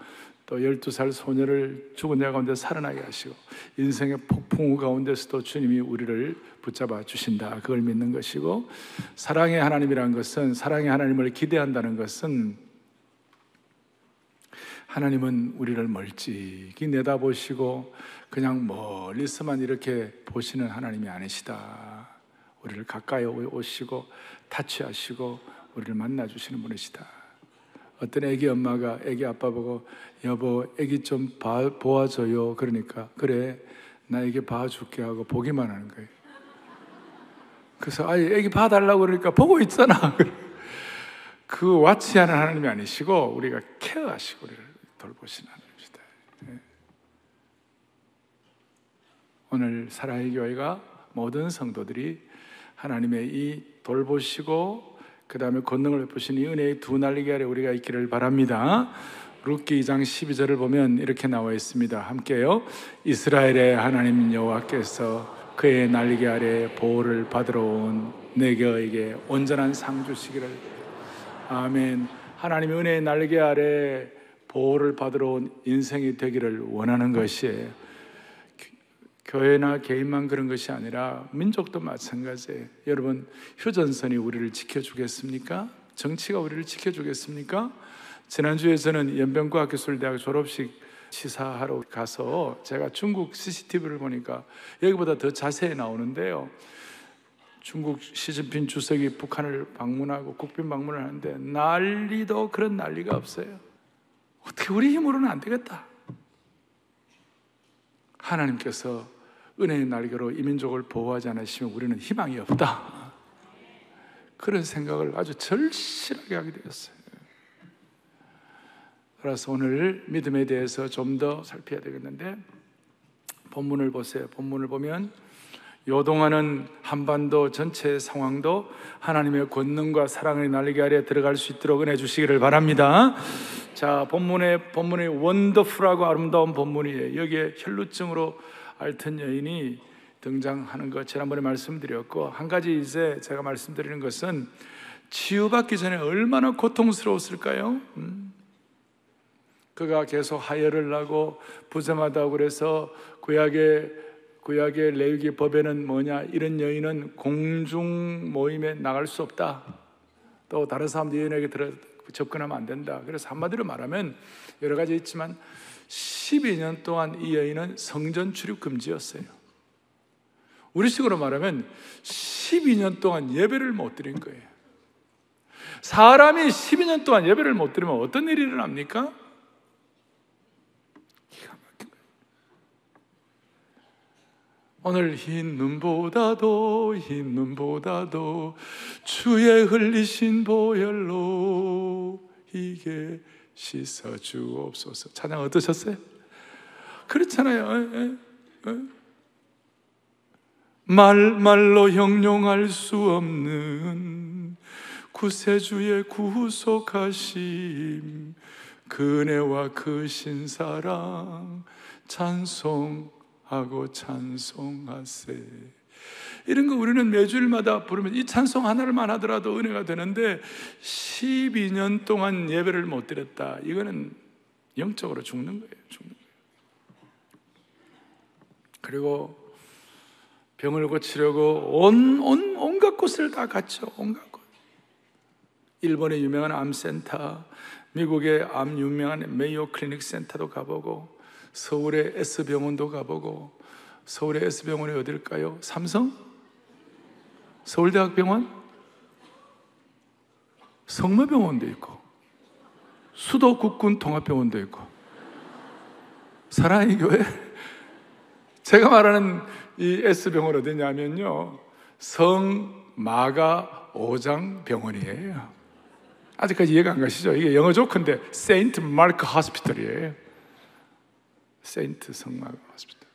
또 12살 소녀를 죽은 자 가운데 살아나게 하시고, 인생의 폭풍우 가운데서도 주님이 우리를 붙잡아 주신다, 그걸 믿는 것이고, 사랑의 하나님이란 것은, 사랑의 하나님을 기대한다는 것은, 하나님은 우리를 멀찍이 내다보시고 그냥 멀리서만 이렇게 보시는 하나님이 아니시다. 우리를 가까이 오시고 타치하시고 우리를 만나주시는 분이시다. 어떤 애기 엄마가 애기 아빠 보고, 여보 애기 좀 보아줘요. 그러니까 그래 나 애기 봐줄게 하고 보기만 하는 거예요. 그래서 애기 봐달라고 그러니까 보고 있잖아. 그 와치하는 하나님이 아니시고 우리가 케어하시고 우리를 돌보시는 하나님이시다. 오늘 사랑의 교회가 모든 성도들이 하나님의 이 돌보시고 그 다음에 권능을 베푸신 이 은혜의 두 날개 아래 우리가 있기를 바랍니다. 룻기 2장 12절을 보면 이렇게 나와 있습니다. 함께요. 이스라엘의 하나님 여호와께서 그의 날개 아래 보호를 받으러 온 내게에게 온전한 상 주시기를. 아멘. 하나님의 은혜의 날개 아래 보호를 받으러 온 인생이 되기를 원하는 것이에요. 교회나 개인만 그런 것이 아니라 민족도 마찬가지예요. 여러분, 휴전선이 우리를 지켜주겠습니까? 정치가 우리를 지켜주겠습니까? 지난주에 저는 연변과학기술대학 졸업식 시사하러 가서 제가 중국 CCTV를 보니까 여기보다 더 자세히 나오는데요, 중국 시진핑 주석이 북한을 방문하고 국빈 방문을 하는데 난리도 그런 난리가 없어요. 어떻게 우리 힘으로는 안 되겠다. 하나님께서 은혜의 날개로 이 민족을 보호하지 않으시면 우리는 희망이 없다. 그런 생각을 아주 절실하게 하게 되었어요. 그래서 오늘 믿음에 대해서 좀 더 살펴야 되겠는데, 본문을 보세요. 본문을 보면 요동하는 한반도 전체의 상황도 하나님의 권능과 사랑의 날개 아래 들어갈 수 있도록 은혜 주시기를 바랍니다. 자, 본문의 원더풀하고 아름다운 본문이에요. 여기에 혈루증으로 앓던 여인이 등장하는 것 지난번에 말씀드렸고, 한 가지 이제 제가 말씀드리는 것은 치유받기 전에 얼마나 고통스러웠을까요? 그가 계속 하혈을 나고 부정하다고 그래서 구약의 레위기 법에는 뭐냐, 이런 여인은 공중 모임에 나갈 수 없다. 또 다른 사람들 여인에게 접근하면 안 된다. 그래서 한마디로 말하면 여러 가지 있지만 12년 동안 이 여인은 성전 출입 금지였어요. 우리식으로 말하면 12년 동안 예배를 못 드린 거예요. 사람이 12년 동안 예배를 못 드리면 어떤 일이 일어납니까? 오늘 흰 눈보다도 주의 흘리신 보혈로 이게 씻어주옵소서. 찬양 어떠셨어요? 그렇잖아요. 말로 형용할 수 없는 구세주의 구속하심, 그네와 그 신사랑 찬송하고 찬송하세. 이런 거 우리는 매주일마다 부르면 이 찬송 하나를만 하더라도 은혜가 되는데 12년 동안 예배를 못 드렸다. 이거는 영적으로 죽는 거예요. 그리고 병을 고치려고 온갖 곳을 다 갔죠. 온갖 곳. 일본의 유명한 암센터, 미국의 암 유명한 메이오 클리닉 센터도 가보고, 서울의 S병원도 가보고. 서울의 S병원이 어딜까요? 삼성? 서울대학병원? 성모병원도 있고, 수도국군 통합병원도 있고. 사랑의 교회? 제가 말하는 이 S병원 어디냐면요, 성마가 5장 병원이에요. 아직까지 이해가 안 가시죠? 이게 영어 조건데 세인트 마크 호스피털이에요. 세인트 성마가 호스피털.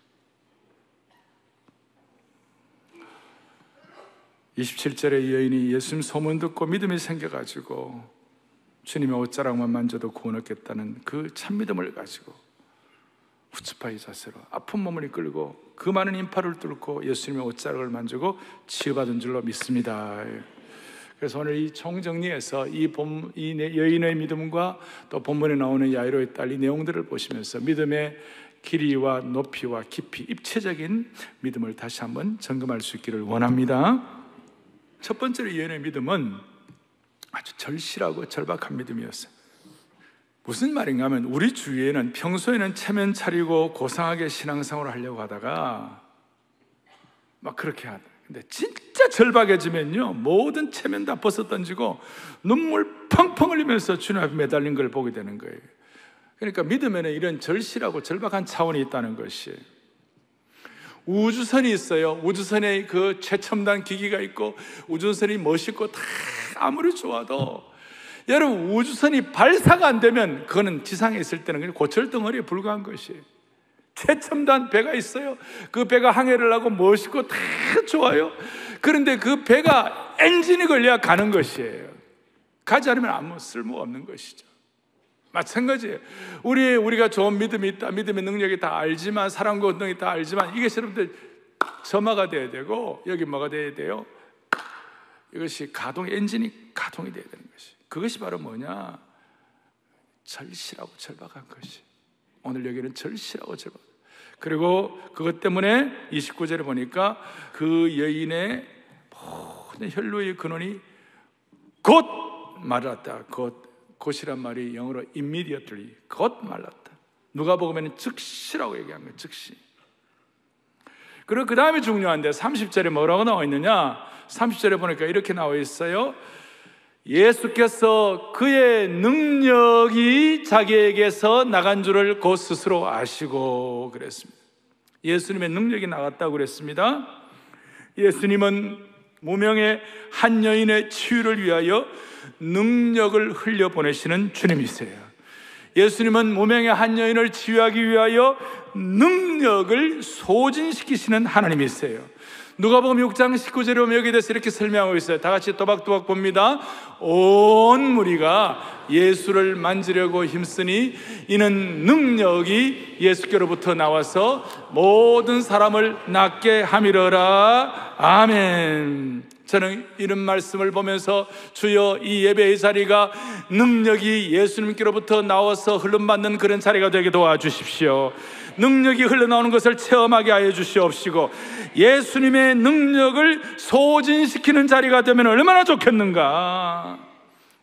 27절에 이 여인이 예수님 소문 듣고 믿음이 생겨가지고 주님의 옷자락만 만져도 구원 얻겠다는 그 참믿음을 가지고 후츠파의 자세로 아픈 몸을 이끌고 그 많은 인파를 뚫고 예수님의 옷자락을 만지고 치유받은 줄로 믿습니다. 그래서 오늘 이 총정리해서 이 여인의 믿음과 또 본문에 나오는 야이로의 딸 이 내용들을 보시면서 믿음의 길이와 높이와 깊이, 입체적인 믿음을 다시 한번 점검할 수 있기를 원합니다. 첫 번째로 이 여인의 믿음은 아주 절실하고 절박한 믿음이었어요. 무슨 말인가 하면 우리 주위에는 평소에는 체면 차리고 고상하게 신앙생활을 하려고 하다가 막 그렇게 하다. 근데 진짜 절박해지면요, 모든 체면 다 벗어 던지고 눈물 펑펑 흘리면서 주님 앞에 매달린 걸 보게 되는 거예요. 그러니까 믿음에는 이런 절실하고 절박한 차원이 있다는 것이, 우주선이 있어요. 우주선에 그 최첨단 기기가 있고 우주선이 멋있고 다 아무리 좋아도 여러분, 우주선이 발사가 안 되면 그거는 지상에 있을 때는 그냥 고철덩어리에 불과한 것이에요. 최첨단 배가 있어요. 그 배가 항해를 하고 멋있고 다 좋아요. 그런데 그 배가 엔진이 걸려야 가는 것이에요. 가지 않으면 아무 쓸모가 없는 것이죠. 마찬가지예요. 우리가 좋은 믿음이 있다, 믿음의 능력이 다 알지만, 사랑과 운동이 다 알지만, 이게 여러분들 점화가 돼야 되고, 여기 뭐가 돼야 돼요? 이것이 엔진이 가동이 돼야 되는 것이. 그것이 바로 뭐냐? 절실하고 절박한 것이. 오늘 여기는 절실하고 절박. 그리고 그것 때문에 29절에 보니까 그 여인의 모든 혈루의 근원이 곧 말랐다. 곧이란 말이 영어로 immediately, 곧 말랐다. 누가복음에는 즉시라고 얘기한 거예요. 즉시. 그리고 그 다음에 중요한데 30절에 뭐라고 나와 있느냐? 30절에 보니까 이렇게 나와 있어요. 예수께서 그의 능력이 자기에게서 나간 줄을 곧 스스로 아시고 그랬습니다. 예수님의 능력이 나갔다고 그랬습니다. 예수님은 무명의 한 여인의 치유를 위하여 능력을 흘려보내시는 주님이세요. 예수님은 무명의 한 여인을 치유하기 위하여 능력을 소진시키시는 하나님이세요. 누가복음 6장 19절에 보면 여기에 대해서 이렇게 설명하고 있어요. 다 같이 또박또박 봅니다. 온 무리가 예수를 만지려고 힘쓰니 이는 능력이 예수께로부터 나와서 모든 사람을 낫게 함이러라. 아멘. 저는 이런 말씀을 보면서 주여, 이 예배의 자리가 능력이 예수님께로부터 나와서 흘름받는 그런 자리가 되게 도와주십시오. 능력이 흘러나오는 것을 체험하게 하여 주시옵시고, 예수님의 능력을 소진시키는 자리가 되면 얼마나 좋겠는가.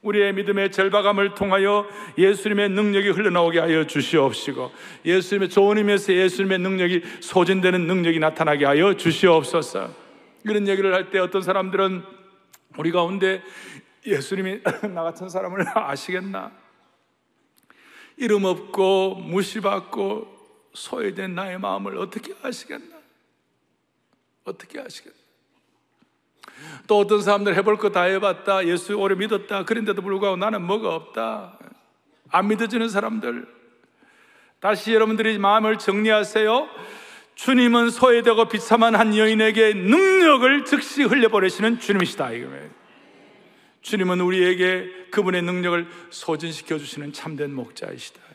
우리의 믿음의 절박함을 통하여 예수님의 능력이 흘러나오게 하여 주시옵시고, 예수님의 좋은 의미에서 예수님의 능력이 소진되는 능력이 나타나게 하여 주시옵소서. 이런 얘기를 할 때 어떤 사람들은 우리 가운데 예수님이 나 같은 사람을 아시겠나? 이름 없고 무시받고 소외된 나의 마음을 어떻게 아시겠나? 어떻게 아시겠나? 또 어떤 사람들 해볼 거 다 해봤다, 예수 오래 믿었다, 그런데도 불구하고 나는 뭐가 없다, 안 믿어지는 사람들, 다시 여러분들이 마음을 정리하세요. 주님은 소외되고 비참한 한 여인에게 능력을 즉시 흘려보내시는 주님이시다 이거예요. 주님은 우리에게 그분의 능력을 소진시켜 주시는 참된 목자이시다.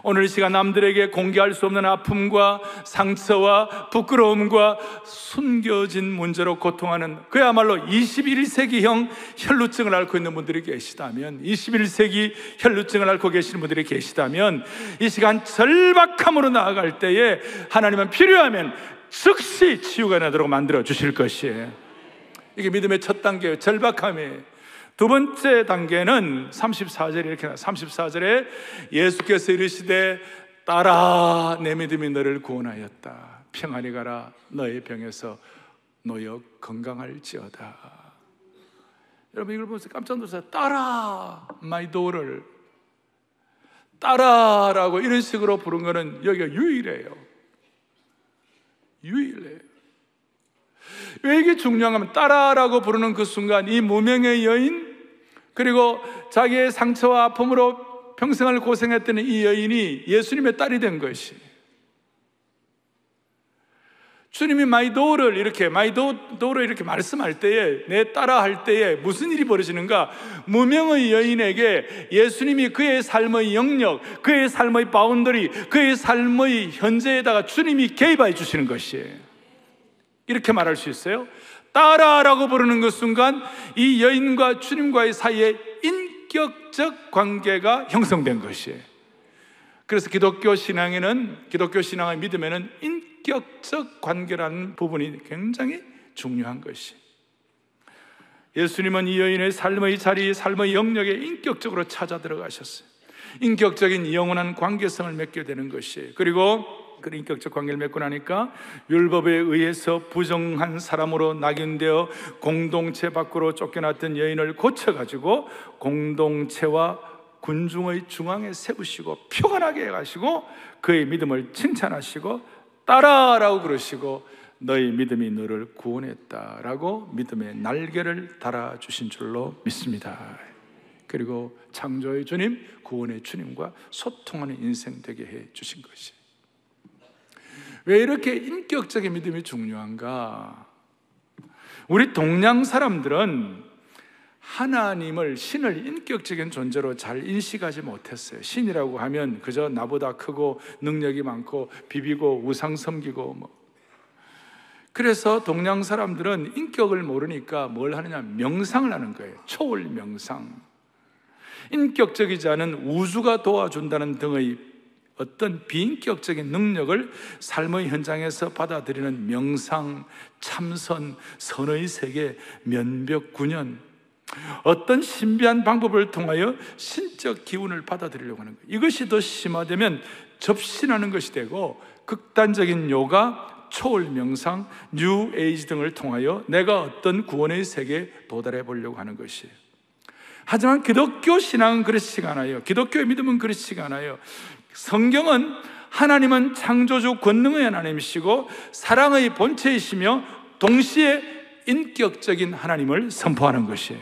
오늘 이 시간 남들에게 공개할 수 없는 아픔과 상처와 부끄러움과 숨겨진 문제로 고통하는, 그야말로 21세기형 혈루증을 앓고 있는 분들이 계시다면, 21세기 혈루증을 앓고 계시는 분들이 계시다면, 이 시간 절박함으로 나아갈 때에 하나님은 필요하면 즉시 치유가 나도록 만들어 주실 것이에요. 이게 믿음의 첫 단계예요. 절박함이에요. 두 번째 단계는 34절에 이렇게 나와요. 34절에 예수께서 이르시되 딸아, 내 믿음이 너를 구원하였다. 평안히 가라. 너의 병에서 놓여 건강할지어다. 여러분, 이걸 보면서 깜짝 놀랐어요. 딸아, my daughter. 따라라고 이런 식으로 부른 거는 여기가 유일해요. 유일해요. 왜 이게 중요한가 하면 따라라고 부르는 그 순간 이 무명의 여인, 그리고 자기의 상처와 아픔으로 평생을 고생했던 이 여인이 예수님의 딸이 된 것이, 주님이 my daughter 이렇게 말씀할 때에, 내 딸아 할 때에 무슨 일이 벌어지는가? 무명의 여인에게 예수님이 그의 삶의 영역, 그의 삶의 바운더리, 그의 삶의 현재에다가 주님이 개입해 주시는 것이에요. 이렇게 말할 수 있어요. 딸아라고 부르는 그 순간 이 여인과 주님과의 사이에 인격적 관계가 형성된 것이에요. 그래서 기독교 신앙의 믿음에는 인격적 관계라는 부분이 굉장히 중요한 것이, 예수님은 이 여인의 삶의 자리, 삶의 영역에 인격적으로 찾아 들어가셨어요. 인격적인 영원한 관계성을 맺게 되는 것이에요. 그리고 그 인격적 관계를 맺고 나니까 율법에 의해서 부정한 사람으로 낙인되어 공동체 밖으로 쫓겨났던 여인을 고쳐가지고 공동체와 군중의 중앙에 세우시고 표관하게 해가시고 그의 믿음을 칭찬하시고 따라라고 그러시고 너희 믿음이 너를 구원했다라고 믿음의 날개를 달아주신 줄로 믿습니다. 그리고 창조의 주님, 구원의 주님과 소통하는 인생 되게 해 주신 것이, 왜 이렇게 인격적인 믿음이 중요한가? 우리 동양 사람들은 하나님을, 신을 인격적인 존재로 잘 인식하지 못했어요. 신이라고 하면 그저 나보다 크고 능력이 많고 비비고 우상 섬기고 그래서 동양 사람들은 인격을 모르니까 뭘 하느냐? 명상을 하는 거예요. 초월 명상. 인격적이지 않은 우주가 도와준다는 등의 어떤 비인격적인 능력을 삶의 현장에서 받아들이는 명상, 참선, 선의 세계, 면벽 군연, 어떤 신비한 방법을 통하여 신적 기운을 받아들이려고 하는 거예요. 이것이 더 심화되면 접신하는 것이 되고, 극단적인 요가, 초월 명상, 뉴 에이지 등을 통하여 내가 어떤 구원의 세계에 도달해 보려고 하는 것이에요. 하지만 기독교 신앙은 그렇지가 않아요. 기독교의 믿음은 그렇지가 않아요. 성경은 하나님은 창조주 권능의 하나님이시고 사랑의 본체이시며 동시에 인격적인 하나님을 선포하는 것이에요.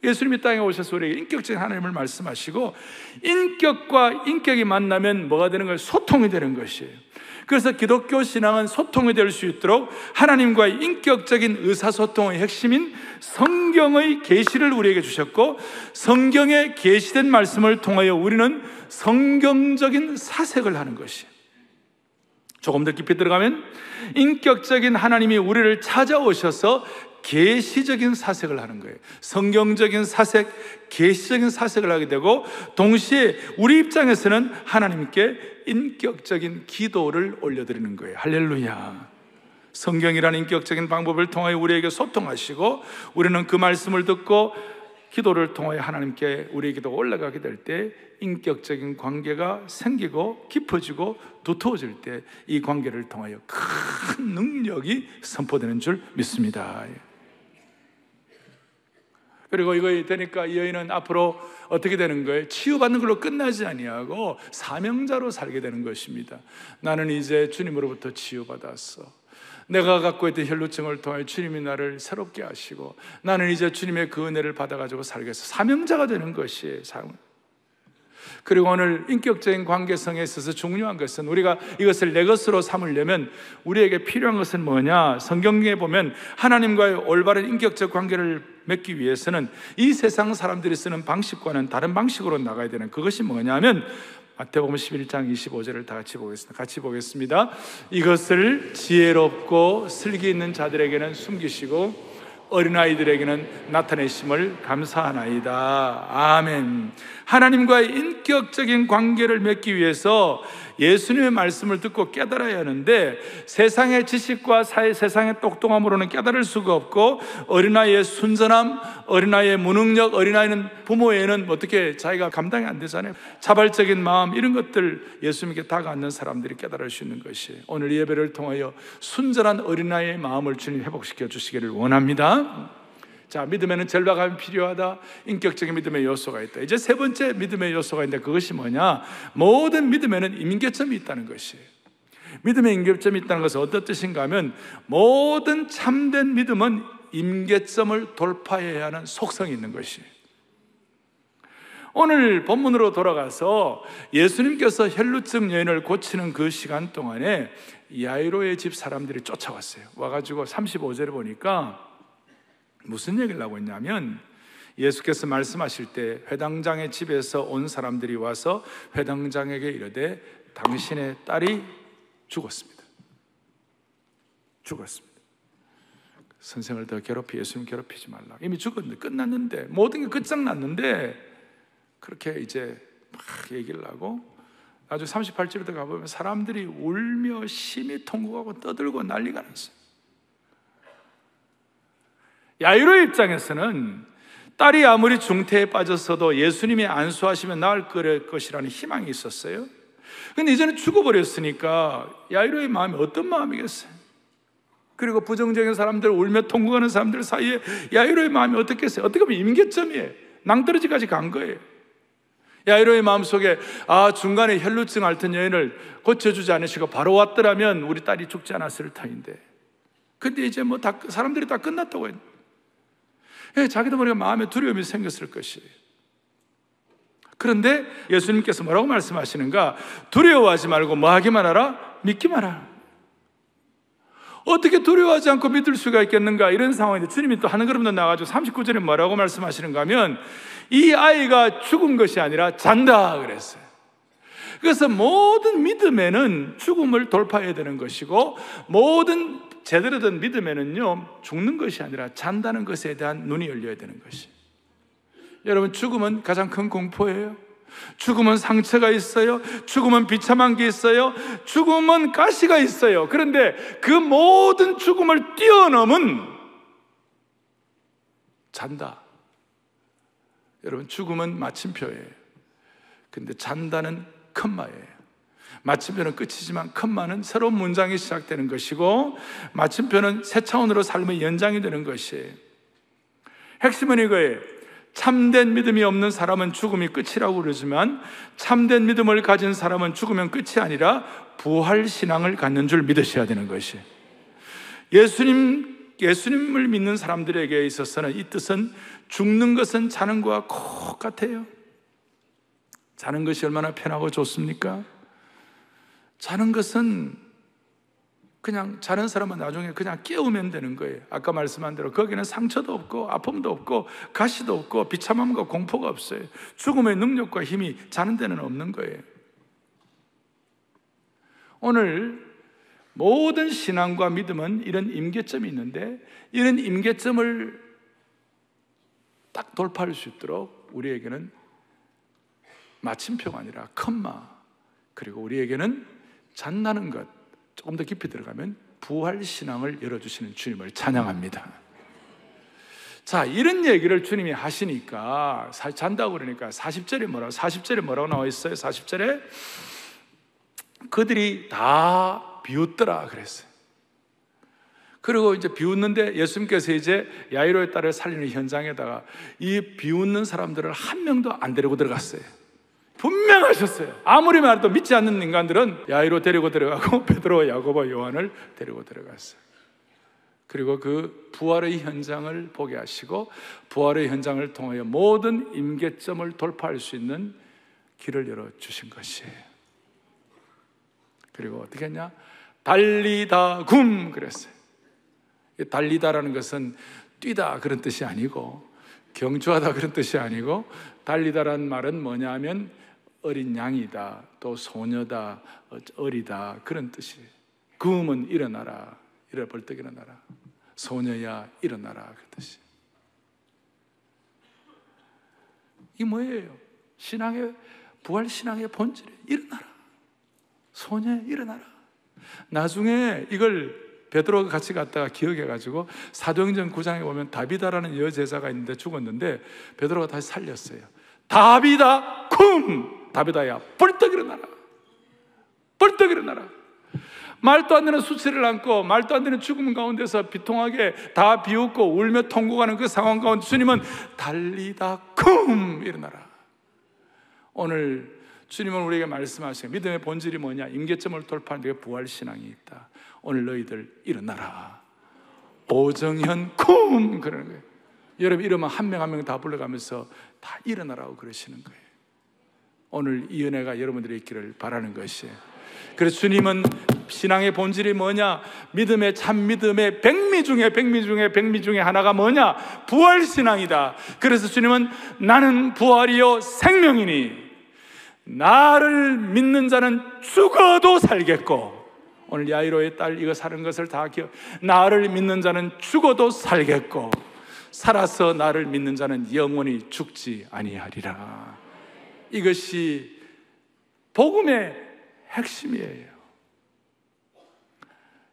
예수님이 땅에 오셔서 우리에게 인격적인 하나님을 말씀하시고, 인격과 인격이 만나면 뭐가 되는 거예요? 소통이 되는 것이에요. 그래서 기독교 신앙은 소통이 될 수 있도록 하나님과의 인격적인 의사소통의 핵심인 성경의 계시를 우리에게 주셨고, 성경에 계시된 말씀을 통하여 우리는 성경적인 사색을 하는 것이에요. 조금 더 깊이 들어가면 인격적인 하나님이 우리를 찾아오셔서 계시적인 사색을 하는 거예요. 성경적인 사색, 계시적인 사색을 하게 되고, 동시에 우리 입장에서는 하나님께 인격적인 기도를 올려드리는 거예요. 할렐루야. 성경이라는 인격적인 방법을 통하여 우리에게 소통하시고, 우리는 그 말씀을 듣고 기도를 통하여 하나님께 우리의 기도가 올라가게 될 때 인격적인 관계가 생기고 깊어지고 두터워질 때 이 관계를 통하여 큰 능력이 선포되는 줄 믿습니다. 그리고 이거 되니까 이 여인은 앞으로 어떻게 되는 거예요? 치유받는 걸로 끝나지 아니하고 사명자로 살게 되는 것입니다. 나는 이제 주님으로부터 치유받았어. 내가 갖고 있던 혈루증을 통해 주님이 나를 새롭게 하시고, 나는 이제 주님의 그 은혜를 받아가지고 살겠어. 사명자가 되는 것이에요. 그리고 오늘 인격적인 관계성에 있어서 중요한 것은, 우리가 이것을 내 것으로 삼으려면 우리에게 필요한 것은 뭐냐? 성경에 보면 하나님과의 올바른 인격적 관계를 맺기 위해서는 이 세상 사람들이 쓰는 방식과는 다른 방식으로 나가야 되는, 그것이 뭐냐면 마태복음 11장 25절을 다 같이 보겠습니다. 이것을 지혜롭고 슬기 있는 자들에게는 숨기시고 어린아이들에게는 나타내심을 감사하나이다. 아멘. 하나님과의 인격적인 관계를 맺기 위해서 예수님의 말씀을 듣고 깨달아야 하는데, 세상의 지식과 세상의 똑똑함으로는 깨달을 수가 없고, 어린아이의 순전함, 어린아이의 무능력, 어린아이는 부모에는 어떻게 자기가 감당이 안 되잖아요. 자발적인 마음, 이런 것들 예수님께 다가앉는 사람들이 깨달을 수 있는 것이에요. 오늘 예배를 통하여 순전한 어린아이의 마음을 주님 회복시켜 주시기를 원합니다. 자, 믿음에는 절박함이 필요하다. 인격적인 믿음의 요소가 있다. 이제 세 번째 믿음의 요소가 있는데 그것이 뭐냐? 모든 믿음에는 임계점이 있다는 것이에요. 믿음의 임계점이 있다는 것은 어떤 뜻인가 하면 모든 참된 믿음은 임계점을 돌파해야 하는 속성이 있는 것이에요. 오늘 본문으로 돌아가서 예수님께서 혈루증 여인을 고치는 그 시간 동안에 야이로의 집 사람들이 쫓아왔어요. 와가지고 35절에 보니까 무슨 얘기를 하고 있냐면, 예수께서 말씀하실 때 회당장의 집에서 온 사람들이 와서 회당장에게 이르되 당신의 딸이 죽었습니다. 선생을 더 예수님 괴롭히지 말라. 이미 죽었는데, 끝났는데, 모든 게 끝장났는데 그렇게 이제 막 얘기를 하고, 나중에 38절부터 가보면 사람들이 울며 심히 통곡하고 떠들고 난리가 났어요. 야이로의 입장에서는 딸이 아무리 중태에 빠졌어도 예수님이 안수하시면 나을 것이라는 희망이 있었어요. 근데 이제는 죽어버렸으니까 야이로의 마음이 어떤 마음이겠어요? 그리고 부정적인 사람들, 울며 통곡하는 사람들 사이에 야이로의 마음이 어떻겠어요? 어떻게 보면 임계점이에요. 낭떠러지까지 간 거예요. 야이로의 마음속에 중간에 혈루증 앓던 여인을 고쳐주지 않으시고 바로 왔더라면 우리 딸이 죽지 않았을 터인데, 근데 이제 사람들이 다 끝났다고 했는데 자기도 모르게 마음에 두려움이 생겼을 것이에요. 그런데 예수님께서 뭐라고 말씀하시는가? 두려워하지 말고 뭐 하기만 하라? 믿기만 하라. 어떻게 두려워하지 않고 믿을 수가 있겠는가? 이런 상황인데 주님이 또 한 걸음 더 나가지고 39절에 뭐라고 말씀하시는가 하면, 이 아이가 죽은 것이 아니라 잔다 그랬어요. 그래서 모든 믿음에는 죽음을 돌파해야 되는 것이고, 모든 제대로 된 믿음에는요, 죽는 것이 아니라 잔다는 것에 대한 눈이 열려야 되는 것이. 여러분, 죽음은 가장 큰 공포예요. 죽음은 상처가 있어요. 죽음은 비참한 게 있어요. 죽음은 가시가 있어요. 그런데 그 모든 죽음을 뛰어넘은 잔다. 여러분, 죽음은 마침표예요. 근데 잔다는 컴마예요. 마침표는 끝이지만 컴마는 새로운 문장이 시작되는 것이고, 마침표는 새 차원으로 삶의 연장이 되는 것이에요. 핵심은 이거예요. 참된 믿음이 없는 사람은 죽음이 끝이라고 그러지만, 참된 믿음을 가진 사람은 죽으면 끝이 아니라 부활 신앙을 갖는 줄 믿으셔야 되는 것이에요. 예수님을 믿는 사람들에게 있어서는 이 뜻은 죽는 것은 자는 것과 똑같아요. 자는 것이 얼마나 편하고 좋습니까? 자는 것은 그냥 자는 사람은 나중에 그냥 깨우면 되는 거예요. 아까 말씀한 대로 거기는 상처도 없고 아픔도 없고 가시도 없고 비참함과 공포가 없어요. 죽음의 능력과 힘이 자는 데는 없는 거예요. 오늘 모든 신앙과 믿음은 이런 임계점이 있는데, 이런 임계점을 딱 돌파할 수 있도록 우리에게는 마침표가 아니라 컴마, 그리고 우리에게는 잔나는 것, 조금 더 깊이 들어가면 부활 신앙을 열어주시는 주님을 찬양합니다. 자, 이런 얘기를 주님이 하시니까, 잔다고 그러니까 40절에 뭐라고 나와 있어요? 40절에 그들이 다 비웃더라 그랬어요. 그리고 이제 비웃는데 예수님께서 이제 야이로의 딸을 살리는 현장에다가 이 비웃는 사람들을 한 명도 안 데리고 들어갔어요. 분명하셨어요. 아무리 말해도 믿지 않는 인간들은 야이로 데리고 들어가고 베드로, 야고보, 요한을 데리고 들어갔어요. 그리고 그 부활의 현장을 보게 하시고, 부활의 현장을 통하여 모든 임계점을 돌파할 수 있는 길을 열어주신 것이에요. 그리고 어떻게 했냐? 달리다 굼 그랬어요. 달리다라는 것은 뛰다 그런 뜻이 아니고, 경주하다 그런 뜻이 아니고, 달리다라는 말은 뭐냐 하면 어린 양이다, 또 소녀다, 어리다 그런 뜻이에요. 굼은 일어나라, 벌떡 일어나라. 소녀야 일어나라 그 뜻이에요. 이게 뭐예요? 부활 신앙의 본질이에요. 일어나라, 소녀야 일어나라. 나중에 이걸 베드로가 같이 갔다가 기억해가지고 사도행전 9장에 보면 다비다라는 여제자가 있는데 죽었는데 베드로가 다시 살렸어요. 다비다 쿰! 다비다야 벌떡 일어나라, 벌떡 일어나라. 말도 안 되는 수치를 안고 말도 안 되는 죽음 가운데서 비통하게 다 비웃고 울며 통곡하는 그 상황 가운데 주님은 달리다 쿵 일어나라. 오늘 주님은 우리에게 말씀하시는 믿음의 본질이 뭐냐? 임계점을 돌파하는 데 부활신앙이 있다. 오늘 너희들 일어나라. 오정현 쿵 그러는 거예요. 여러분 이러면 한 명 한 명 다 불러가면서 다 일어나라고 그러시는 거예요. 오늘 이 은혜가 여러분들이 있기를 바라는 것이에요. 그래서 주님은 신앙의 본질이 뭐냐? 믿음의 참 믿음의 백미 중에 하나가 뭐냐? 부활신앙이다. 그래서 주님은 나는 부활이요 생명이니 나를 믿는 자는 죽어도 살겠고, 오늘 야이로의 딸 이거 사는 것을 다 기억. 나를 믿는 자는 죽어도 살겠고 살아서 나를 믿는 자는 영원히 죽지 아니하리라. 이것이 복음의 핵심이에요.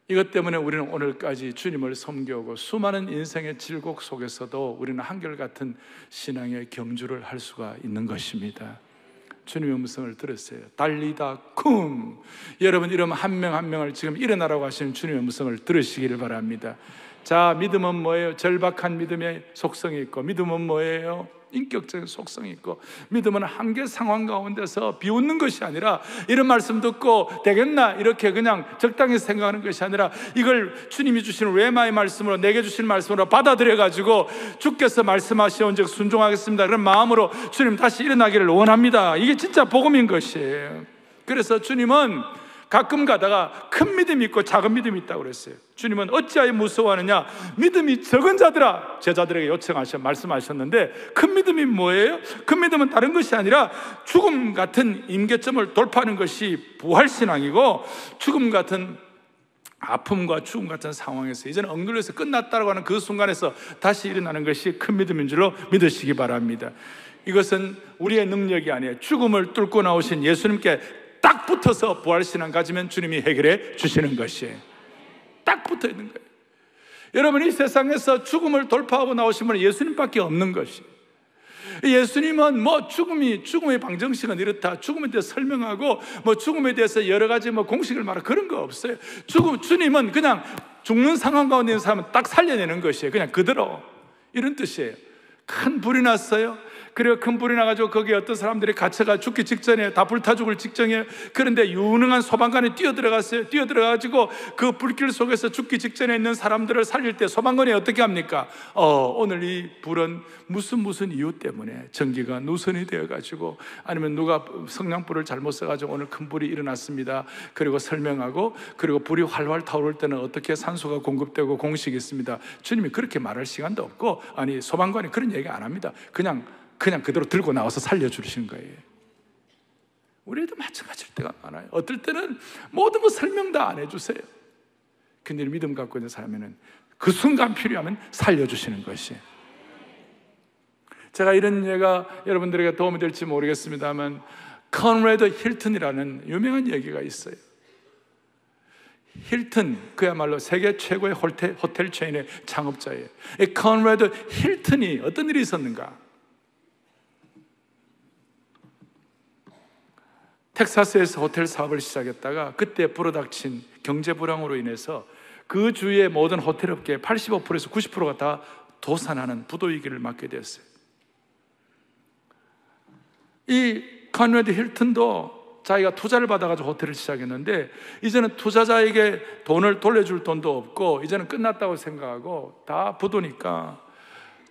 이것 때문에 우리는 오늘까지 주님을 섬겨오고 수많은 인생의 질곡 속에서도 우리는 한결같은 신앙의 경주를 할 수가 있는 것입니다. 주님의 음성을 들었어요. 달리다 쿵. 여러분 이러면 한 명 한 명을 지금 일어나라고 하시는 주님의 음성을 들으시기를 바랍니다. 자, 믿음은 뭐예요? 절박한 믿음의 속성이 있고, 믿음은 뭐예요? 인격적인 속성이 있고, 믿음은 한계 상황 가운데서 비웃는 것이 아니라 이런 말씀 듣고 되겠나 이렇게 그냥 적당히 생각하는 것이 아니라 이걸 주님이 주시는 레마의 말씀으로, 내게 주시는 말씀으로 받아들여가지고 주께서 말씀하시온 즉 순종하겠습니다 그런 마음으로 주님 다시 일어나기를 원합니다. 이게 진짜 복음인 것이에요. 그래서 주님은 가끔 가다가 큰 믿음이 있고 작은 믿음이 있다고 그랬어요. 주님은 어찌하여 무서워하느냐? 믿음이 적은 자들아, 제자들에게 말씀하셨는데, 큰 믿음이 뭐예요? 큰 믿음은 다른 것이 아니라 죽음 같은 임계점을 돌파하는 것이 부활신앙이고, 죽음 같은 아픔과 죽음 같은 상황에서 이제는 엉글려서 끝났다고 하는 그 순간에서 다시 일어나는 것이 큰 믿음인 줄로 믿으시기 바랍니다. 이것은 우리의 능력이 아니에요. 죽음을 뚫고 나오신 예수님께 딱 붙어서 부활신앙 가지면 주님이 해결해 주시는 것이에요. 딱 붙어 있는 거예요. 여러분 이 세상에서 죽음을 돌파하고 나오신 분은 예수님밖에 없는 것이에요. 예수님은 죽음의 방정식은 이렇다, 죽음에 대해서 설명하고 죽음에 대해서 여러 가지 공식을 말하고 그런 거 없어요. 주님은 그냥 죽는 상황 가운데 있는 사람은 딱 살려내는 것이에요. 그냥 그대로. 이런 뜻이에요. 큰 불이 났어요. 그리고 큰 불이 나가지고 거기에 어떤 사람들이 갇혀가 죽기 직전에 다 불타 죽을 직전이에요. 그런데 유능한 소방관이 뛰어들어갔어요. 뛰어들어가지고 그 불길 속에서 죽기 직전에 있는 사람들을 살릴 때 소방관이 어떻게 합니까? 오늘 이 불은 무슨 이유 때문에 전기가 누선이 되어가지고, 아니면 누가 성냥불을 잘못 써가지고 오늘 큰 불이 일어났습니다. 그리고 설명하고, 그리고 불이 활활 타오를 때는 어떻게 산소가 공급되고 공식이 있습니다. 주님이 그렇게 말할 시간도 없고, 아니 소방관이 그런 얘기 안 합니다. 그냥 그대로 들고 나와서 살려주시는 거예요. 우리도 마찬가지일 때가 많아요. 어떨 때는 모든 거 설명 다 안 해주세요. 근데 믿음 갖고 있는 사람에는 그 순간 필요하면 살려주시는 것이에요. 제가 이런 예가 여러분들에게 도움이 될지 모르겠습니다만, 컨레드 힐튼이라는 유명한 얘기가 있어요. 힐튼, 그야말로 세계 최고의 호텔 체인의 창업자예요. 이 컨레드 힐튼이 어떤 일이 있었는가? 텍사스에서 호텔 사업을 시작했다가 그때 불어닥친 경제 불황으로 인해서 그 주위의 모든 호텔 업계의 85%에서 90%가 다 도산하는 부도 위기를 맞게 되었어요. 이 컨레드 힐튼도 자기가 투자를 받아가지고 호텔을 시작했는데, 이제는 투자자에게 돈을 돌려줄 돈도 없고 이제는 끝났다고 생각하고 다 부도니까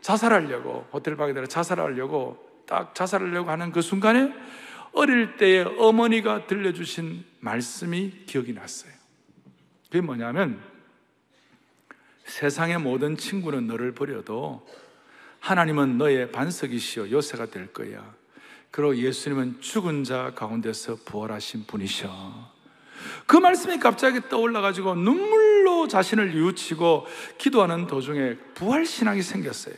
자살하려고, 호텔 가게 되라 자살하려고 하는 그 순간에 어릴 때에 어머니가 들려주신 말씀이 기억이 났어요. 그게 뭐냐면, 세상의 모든 친구는 너를 버려도 하나님은 너의 반석이시여 요새가 될 거야. 그리고 예수님은 죽은 자 가운데서 부활하신 분이셔. 그 말씀이 갑자기 떠올라가지고 눈물로 자신을 뉘우치고 기도하는 도중에 부활신앙이 생겼어요.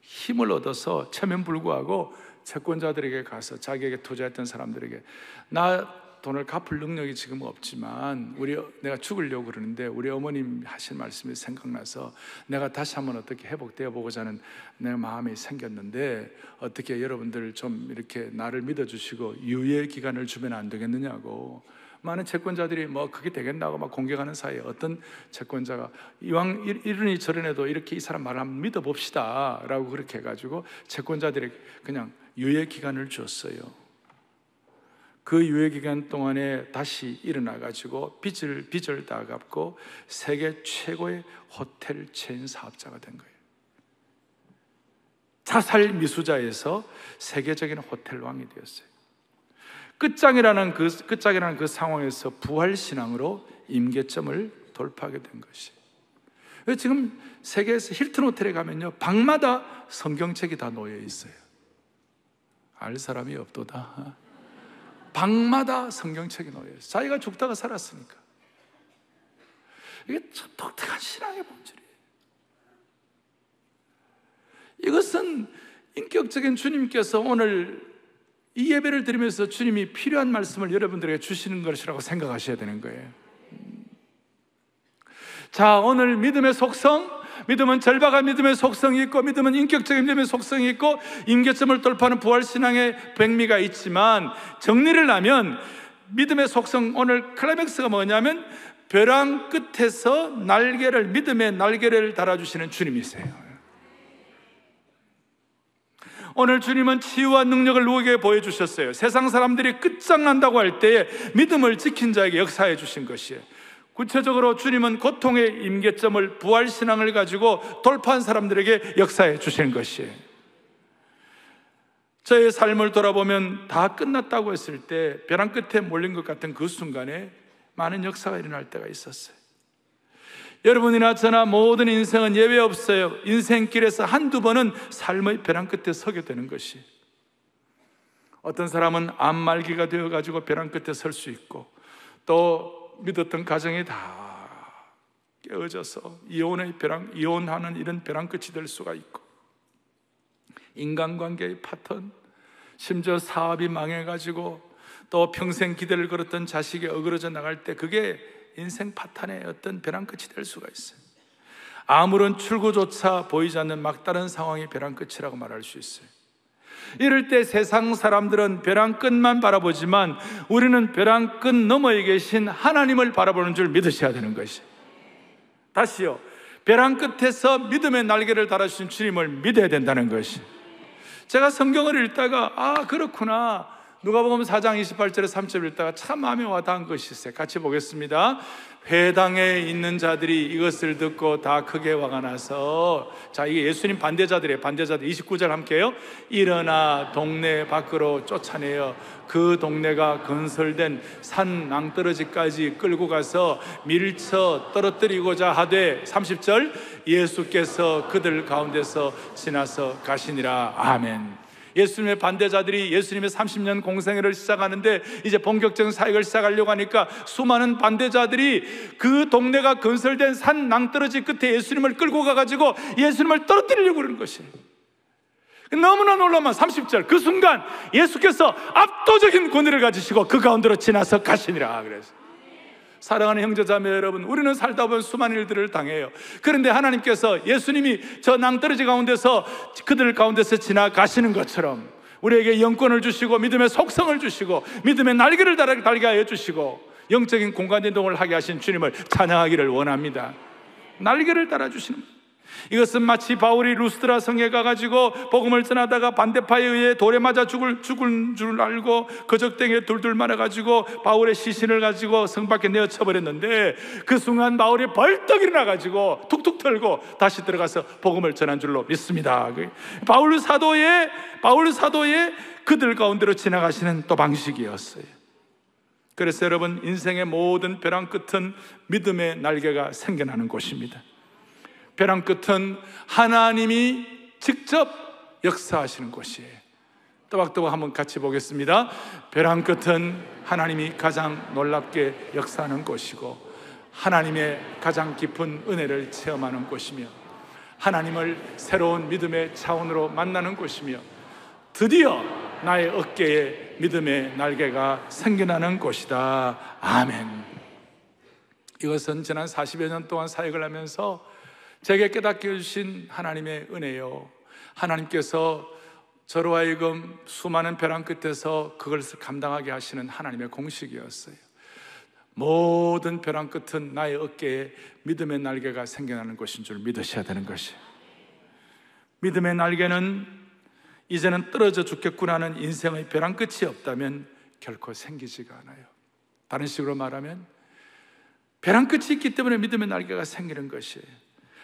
힘을 얻어서 체면불구하고 채권자들에게 가서, 자기에게 투자했던 사람들에게, 나 돈을 갚을 능력이 지금 없지만 내가 죽으려고 그러는데 우리 어머님 하신 말씀이 생각나서 내가 다시 한번 어떻게 회복되어 보고자 하는 내 마음이 생겼는데, 어떻게 여러분들 좀 이렇게 나를 믿어주시고 유예 기간을 주면 안 되겠느냐고 많은 채권자들이 뭐 그게 되겠나고 막 공격하는 사이에 어떤 채권자가 이왕 이러니 저러니도 이렇게 이 사람 말을 한번 믿어봅시다 라고 그렇게 해가지고 채권자들에게 그냥 유예기간을 줬어요. 그 유예기간 동안에 다시 일어나가지고 빚을 다 갚고 세계 최고의 호텔 체인 사업자가 된 거예요. 자살 미수자에서 세계적인 호텔 왕이 되었어요. 끝장이라는 그 상황에서 부활신앙으로 임계점을 돌파하게 된 것이. 지금 세계에서 힐튼 호텔에 가면요, 방마다 성경책이 다 놓여 있어요. 알 사람이 없도다. 방마다 성경책이 놓여 있어요. 자기가 죽다가 살았으니까. 이게 참 독특한 신앙의 본질이에요. 이것은 인격적인 주님께서 오늘 이 예배를 드리면서 주님이 필요한 말씀을 여러분들에게 주시는 것이라고 생각하셔야 되는 거예요. 자, 오늘 믿음의 속성, 믿음은 절박한 믿음의 속성이 있고, 믿음은 인격적인 믿음의 속성이 있고, 임계점을 돌파하는 부활신앙의 백미가 있지만, 정리를 하면 믿음의 속성, 오늘 클라이맥스가 뭐냐면 벼랑 끝에서 믿음의 날개를 달아주시는 주님이세요. 오늘 주님은 치유와 능력을 누구에게 보여주셨어요? 세상 사람들이 끝장난다고 할 때에 믿음을 지킨 자에게 역사해 주신 것이에요. 구체적으로 주님은 고통의 임계점을 부활신앙을 가지고 돌파한 사람들에게 역사해 주시는 것이에요. 저의 삶을 돌아보면 다 끝났다고 했을 때 벼랑 끝에 몰린 것 같은 그 순간에 많은 역사가 일어날 때가 있었어요. 여러분이나 저나 모든 인생은 예외 없어요. 인생길에서 한두 번은 삶의 벼랑 끝에 서게 되는 것이. 어떤 사람은 암말기가 되어가지고 벼랑 끝에 설 수 있고, 또 믿었던 가정이 다 깨어져서 이혼하는 이런 벼랑 끝이 될 수가 있고, 인간관계의 파턴, 심지어 사업이 망해가지고 또 평생 기대를 걸었던 자식이 어그러져 나갈 때 그게 인생 파탄의 어떤 벼랑 끝이 될 수가 있어요. 아무런 출구조차 보이지 않는 막다른 상황이 벼랑 끝이라고 말할 수 있어요. 이럴 때 세상 사람들은 벼랑 끝만 바라보지만 우리는 벼랑 끝 너머에 계신 하나님을 바라보는 줄 믿으셔야 되는 것이에요. 다시요, 벼랑 끝에서 믿음의 날개를 달아주신 주님을 믿어야 된다는 것이. 제가 성경을 읽다가 그렇구나, 누가복음 4장 28절에 3절 읽다가 참 마음에 와닿은 것이 있어요. 같이 보겠습니다. 회당에 있는 자들이 이것을 듣고 다 크게 화가 나서, 자, 이게 예수님 반대자들이에요. 반대자들. 29절 함께요. 일어나 동네 밖으로 쫓아내어 그 동네가 건설된 산 낭떠러지까지 끌고 가서 밀쳐 떨어뜨리고자 하되, 30절, 예수께서 그들 가운데서 지나서 가시니라. 아멘. 예수님의 반대자들이 예수님의 30년 공생애를 시작하는데 이제 본격적인 사역을 시작하려고 하니까 수많은 반대자들이 그 동네가 건설된 산 낭떠러지 끝에 예수님을 끌고 가가지고 예수님을 떨어뜨리려고 그러는 것이에요. 너무나 놀라면 30절, 그 순간 예수께서 압도적인 권위를 가지시고 그 가운데로 지나서 가시니라. 그래서 사랑하는 형제자매 여러분, 우리는 살다 보면 수많은 일들을 당해요. 그런데 하나님께서 예수님이 저 낭떠러지 가운데서 그들 가운데서 지나가시는 것처럼 우리에게 영권을 주시고 믿음의 속성을 주시고 믿음의 날개를 달게 하여 주시고 영적인 공간 이동을 하게 하신 주님을 찬양하기를 원합니다. 날개를 달아주시는 것. 이것은 마치 바울이 루스드라 성에 가가지고 복음을 전하다가 반대파에 의해 돌에 맞아 죽을 줄 알고 거적대에 둘둘 말아가지고 바울의 시신을 가지고 성 밖에 내어쳐버렸는데, 그 순간 바울이 벌떡 일어나가지고 툭툭 털고 다시 들어가서 복음을 전한 줄로 믿습니다. 바울 사도의 그들 가운데로 지나가시는 또 방식이었어요. 그래서 여러분, 인생의 모든 벼랑 끝은 믿음의 날개가 생겨나는 곳입니다. 벼랑 끝은 하나님이 직접 역사하시는 곳이에요. 또박또박 한번 같이 보겠습니다. 벼랑 끝은 하나님이 가장 놀랍게 역사하는 곳이고 하나님의 가장 깊은 은혜를 체험하는 곳이며 하나님을 새로운 믿음의 차원으로 만나는 곳이며 드디어 나의 어깨에 믿음의 날개가 생겨나는 곳이다. 아멘. 이것은 지난 40여 년 동안 사역을 하면서 제게 깨닫게 해주신 하나님의 은혜요, 하나님께서 저로 하여금 수많은 벼랑 끝에서 그것을 감당하게 하시는 하나님의 공식이었어요. 모든 벼랑 끝은 나의 어깨에 믿음의 날개가 생겨나는 것인 줄 믿으셔야 되는 것이. 믿음의 날개는 이제는 떨어져 죽겠구나 하는 인생의 벼랑 끝이 없다면 결코 생기지가 않아요. 다른 식으로 말하면 벼랑 끝이 있기 때문에 믿음의 날개가 생기는 것이에요.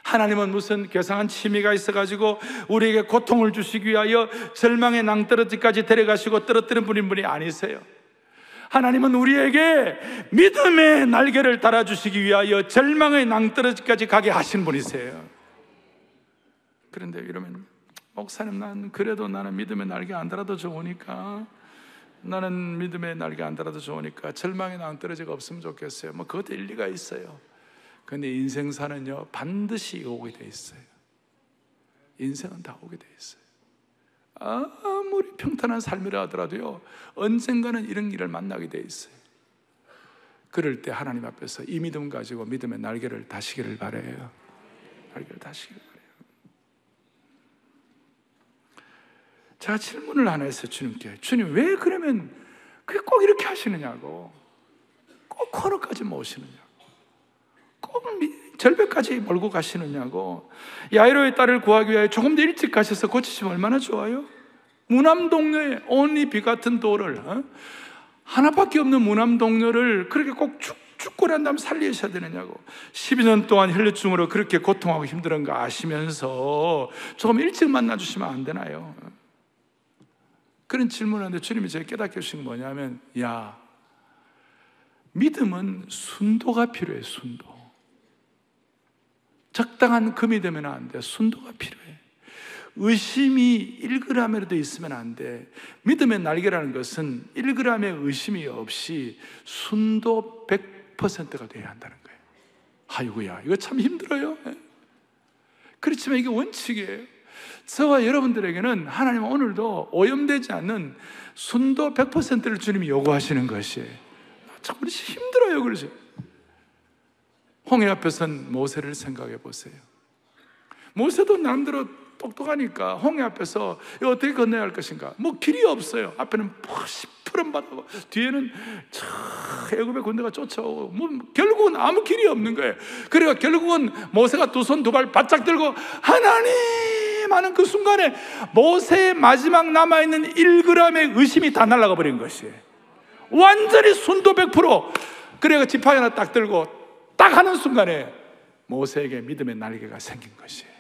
하나님은 무슨 괴상한 취미가 있어가지고 우리에게 고통을 주시기 위하여 절망의 낭떠러지까지 데려가시고 떨어뜨리는 분이 아니세요. 하나님은 우리에게 믿음의 날개를 달아주시기 위하여 절망의 낭떠러지까지 가게 하신 분이세요. 그런데 이러면 목사님, 난 그래도 나는 믿음의 날개 안 달아도 좋으니까, 나는 믿음의 날개 안 달아도 좋으니까 절망의 낭떠러지가 없으면 좋겠어요. 뭐 그것도 일리가 있어요. 그런데 인생사는요, 반드시 오게 돼 있어요. 인생은 다 오게 돼 있어요. 아무리 평탄한 삶이라 하더라도요, 언젠가는 이런 일을 만나게 돼 있어요. 그럴 때 하나님 앞에서 이 믿음 가지고 믿음의 날개를 다시기를 바라요. 날개를 다시기를 바라요. 제가 질문을 하나 했어요, 주님께. 주님, 왜 그러면 그게 꼭 이렇게 하시느냐고, 꼭 코너까지 모시느냐고, 꼭 절벽까지 몰고 가시느냐고. 야이로의 딸을 구하기 위하여 조금 더 일찍 가셔서 고치시면 얼마나 좋아요? 무남동녀의 온리 비 같은 돌을, 하나밖에 없는 무남동녀를 그렇게 꼭 죽고 난 다음 살리셔야 되느냐고. 12년 동안 혈류증으로 그렇게 고통하고 힘든 거 아시면서 조금 일찍 만나주시면 안 되나요? 그런 질문을 하는데 주님이 제가 깨닫게 해주신 건 뭐냐면, 야, 믿음은 순도가 필요해. 순도. 적당한 금이 되면 안 돼. 순도가 필요해. 의심이 1g이라도 있으면 안 돼. 믿음의 날개라는 것은 1g의 의심이 없이 순도 100%가 돼야 한다는 거예요. 아이고야, 이거 참 힘들어요. 그렇지만 이게 원칙이에요. 저와 여러분들에게는 하나님은 오늘도 오염되지 않는 순도 100%를 주님이 요구하시는 것이에요. 참 힘들어요. 그러죠. 홍해 앞에 선 모세를 생각해 보세요. 모세도 나름대로 똑똑하니까 홍해 앞에서 이거 어떻게 건너야 할 것인가, 뭐 길이 없어요. 앞에는 푸른 바다고 뒤에는 애굽의 군대가 쫓아오고, 뭐 결국은 아무 길이 없는 거예요. 그러니까 결국은 모세가 두 손 두 발 바짝 들고 하나님 하는 그 순간에 모세의 마지막 남아있는 1g의 의심이 다 날아가 버린 것이에요. 완전히 순도 100%. 그래서 지팡이 하나 딱 들고 딱 하는 순간에 모세에게 믿음의 날개가 생긴 것이에요.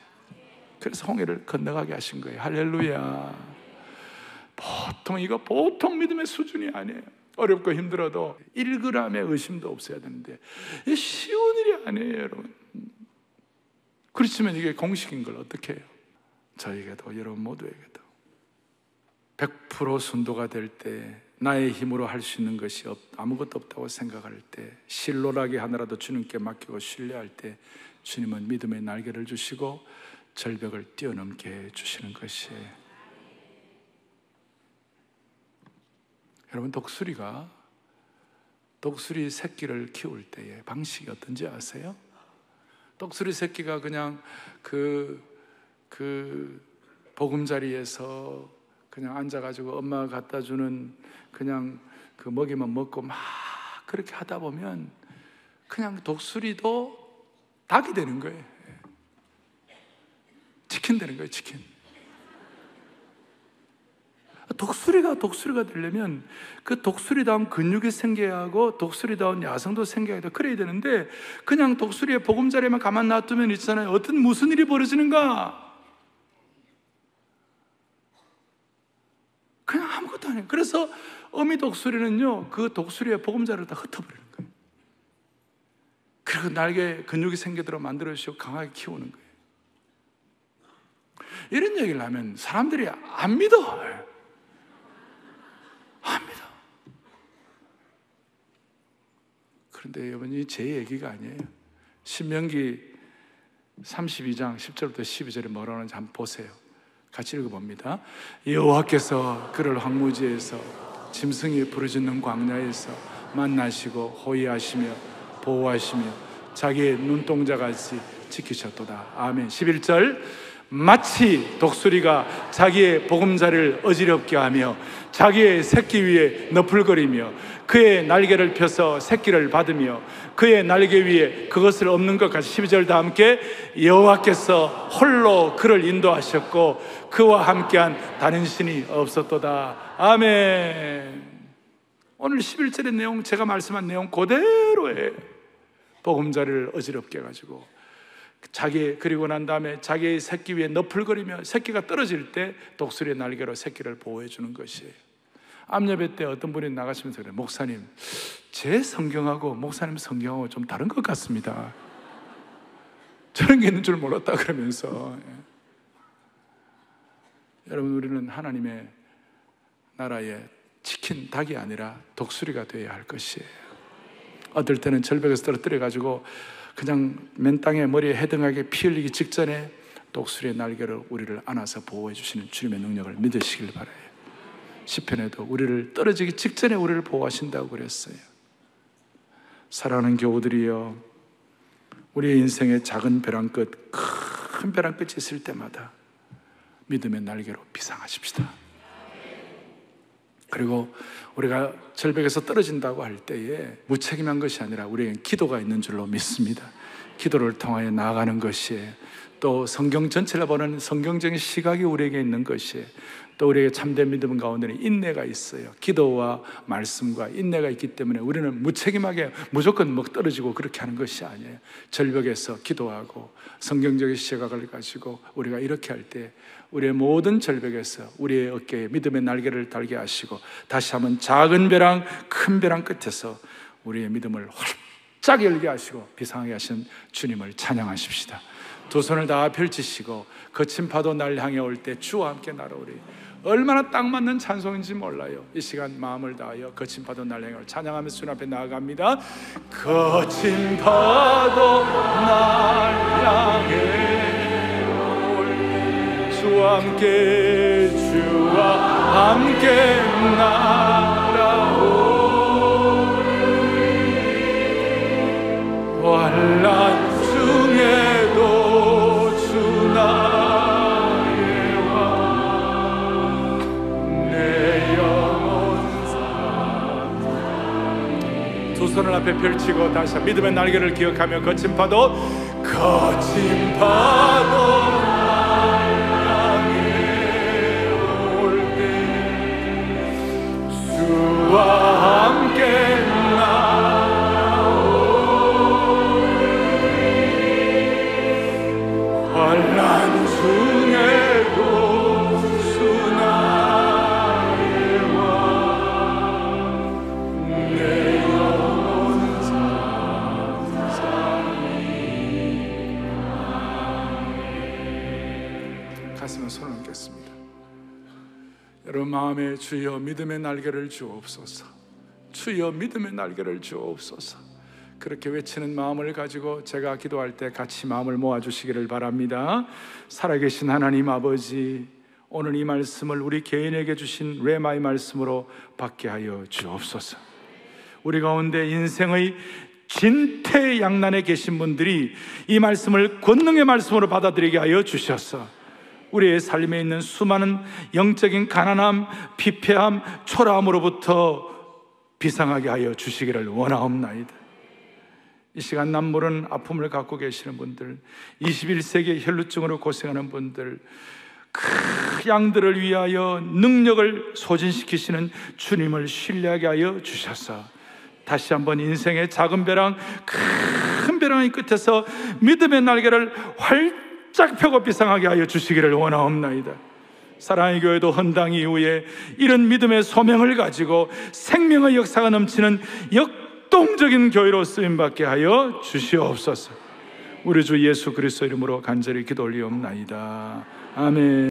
그래서 홍해를 건너가게 하신 거예요. 할렐루야. 이거 보통 믿음의 수준이 아니에요. 어렵고 힘들어도 1g의 의심도 없어야 되는데, 이게 쉬운 일이 아니에요, 여러분. 그렇지만 이게 공식인 걸 어떻게 해요? 저에게도, 여러분 모두에게도 100% 순도가 될 때, 나의 힘으로 할 수 있는 것이 아무것도 없다고 생각할 때, 실로라기 하나라도 주님께 맡기고 신뢰할 때, 주님은 믿음의 날개를 주시고 절벽을 뛰어넘게 해주시는 것이에요. 여러분, 독수리 새끼를 키울 때의 방식이 어떤지 아세요? 독수리 새끼가 그냥 그 보금자리에서 그냥 앉아가지고 엄마가 갖다 주는 그냥 그 먹이만 먹고 막 그렇게 하다 보면 그냥 독수리도 닭이 되는 거예요. 치킨 되는 거예요, 치킨. 독수리가 되려면 그 독수리다운 근육이 생겨야 하고 독수리다운 야성도 생겨야 돼. 그래야 되는데 그냥 독수리의 보금자리에만 가만 놔두면 있잖아요. 무슨 일이 벌어지는가? 그냥 아무것도 안 해요. 그래서 어미 독수리는요, 그 독수리의 보금자리를 다 흩어버리는 거예요. 그리고 날개 근육이 생기도록 만들어주시고 강하게 키우는 거예요. 이런 얘기를 하면 사람들이 안 믿어. 안 믿어. 그런데 여러분이 제 얘기가 아니에요. 신명기 32장 10절부터 12절에 뭐라고 하는지 한번 보세요. 같이 읽어봅니다. 여호와께서 그를 황무지에서 짐승이 부르짖는 광야에서 만나시고 호위하시며 보호하시며 자기의 눈동자같이 지키셨도다. 아멘. 11절. 마치 독수리가 자기의 보금자리를 어지럽게 하며 자기의 새끼 위에 너풀거리며 그의 날개를 펴서 새끼를 받으며 그의 날개 위에 그것을 없는 것 같이 12절 다 함께 여호와께서 홀로 그를 인도하셨고 그와 함께한 다른 신이 없었도다. 아멘. 오늘 11절의 내용, 제가 말씀한 내용 그대로예요. 보금자리를 어지럽게 해가지고 그리고 난 다음에 자기의 새끼 위에 너풀거리며 새끼가 떨어질 때 독수리의 날개로 새끼를 보호해 주는 것이에요. 암예배 때 어떤 분이 나가시면서 그래요. 목사님, 제 성경하고 목사님 성경하고 좀 다른 것 같습니다. 저런 게 있는 줄 몰랐다 그러면서. 여러분, 우리는 하나님의 나라에 치킨, 닭이 아니라 독수리가 되어야 할 것이에요. 어떨 때는 절벽에서 떨어뜨려가지고 그냥 맨 땅에 머리에 해등하게 피 흘리기 직전에 독수리의 날개로 우리를 안아서 보호해 주시는 주님의 능력을 믿으시길 바라요. 시편에도 우리를 떨어지기 직전에 우리를 보호하신다고 그랬어요. 사랑하는 교우들이여, 우리의 인생의 작은 벼랑 끝, 큰 벼랑 끝이 있을 때마다 믿음의 날개로 비상하십시다. 그리고 우리가 절벽에서 떨어진다고 할 때에 무책임한 것이 아니라 우리에겐 기도가 있는 줄로 믿습니다. 기도를 통하여 나아가는 것이에요. 또 성경 전체를 보는 성경적인 시각이 우리에게 있는 것이에요. 또 우리에게 참된 믿음 가운데는 인내가 있어요. 기도와 말씀과 인내가 있기 때문에 우리는 무책임하게 무조건 떨어지고 그렇게 하는 것이 아니에요. 절벽에서 기도하고 성경적인 시각을 가지고 우리가 이렇게 할 때 우리의 모든 절벽에서 우리의 어깨에 믿음의 날개를 달게 하시고 다시 한번 작은 벼랑 큰 벼랑 끝에서 우리의 믿음을 활짝 열게 하시고 비상하게 하신 주님을 찬양하십시다. 두 손을 다 펼치시고 거친 파도 날 향해 올 때 주와 함께 날아오리. 얼마나 딱 맞는 찬송인지 몰라요. 이 시간 마음을 다하여 거친 파도 날 향해 찬양하면서 주님 앞에 나아갑니다. 거친 파도 날 향해 주와 함께 날아오리. 환난 중에도 주 나의 왕 내 영혼 산. 두 손을 앞에 펼치고 다시 믿음의 날개를 기억하며 거친 파도 주와 함께 날아오리. 환난 중에도 주 나의 왕 내 영혼 산산이. 가슴에 손을 얹겠습니다. 여러분 마음에 주여 믿음의 날개를 주옵소서, 주여 믿음의 날개를 주옵소서, 그렇게 외치는 마음을 가지고 제가 기도할 때 같이 마음을 모아주시기를 바랍니다. 살아계신 하나님 아버지, 오늘 이 말씀을 우리 개인에게 주신 레마의 말씀으로 받게 하여 주옵소서. 우리 가운데 인생의 진퇴양난에 계신 분들이 이 말씀을 권능의 말씀으로 받아들이게 하여 주셔서 우리의 삶에 있는 수많은 영적인 가난함, 피폐함, 초라함으로부터 비상하게 하여 주시기를 원하옵나이다. 이 시간 남모른 아픔을 갖고 계시는 분들, 21세기의 혈루증으로 고생하는 분들, 그 양들을 위하여 능력을 소진시키시는 주님을 신뢰하게 하여 주셔서 다시 한번 인생의 작은 벼랑, 큰 벼랑의 끝에서 믿음의 날개를 활짝 펴고 비상하게 하여 주시기를 원하옵나이다. 사랑의 교회도 헌당 이후에 이런 믿음의 소명을 가지고 생명의 역사가 넘치는 역동적인 교회로 쓰임받게 하여 주시옵소서. 우리 주 예수 그리스도 이름으로 간절히 기도 올리옵나이다. 아멘.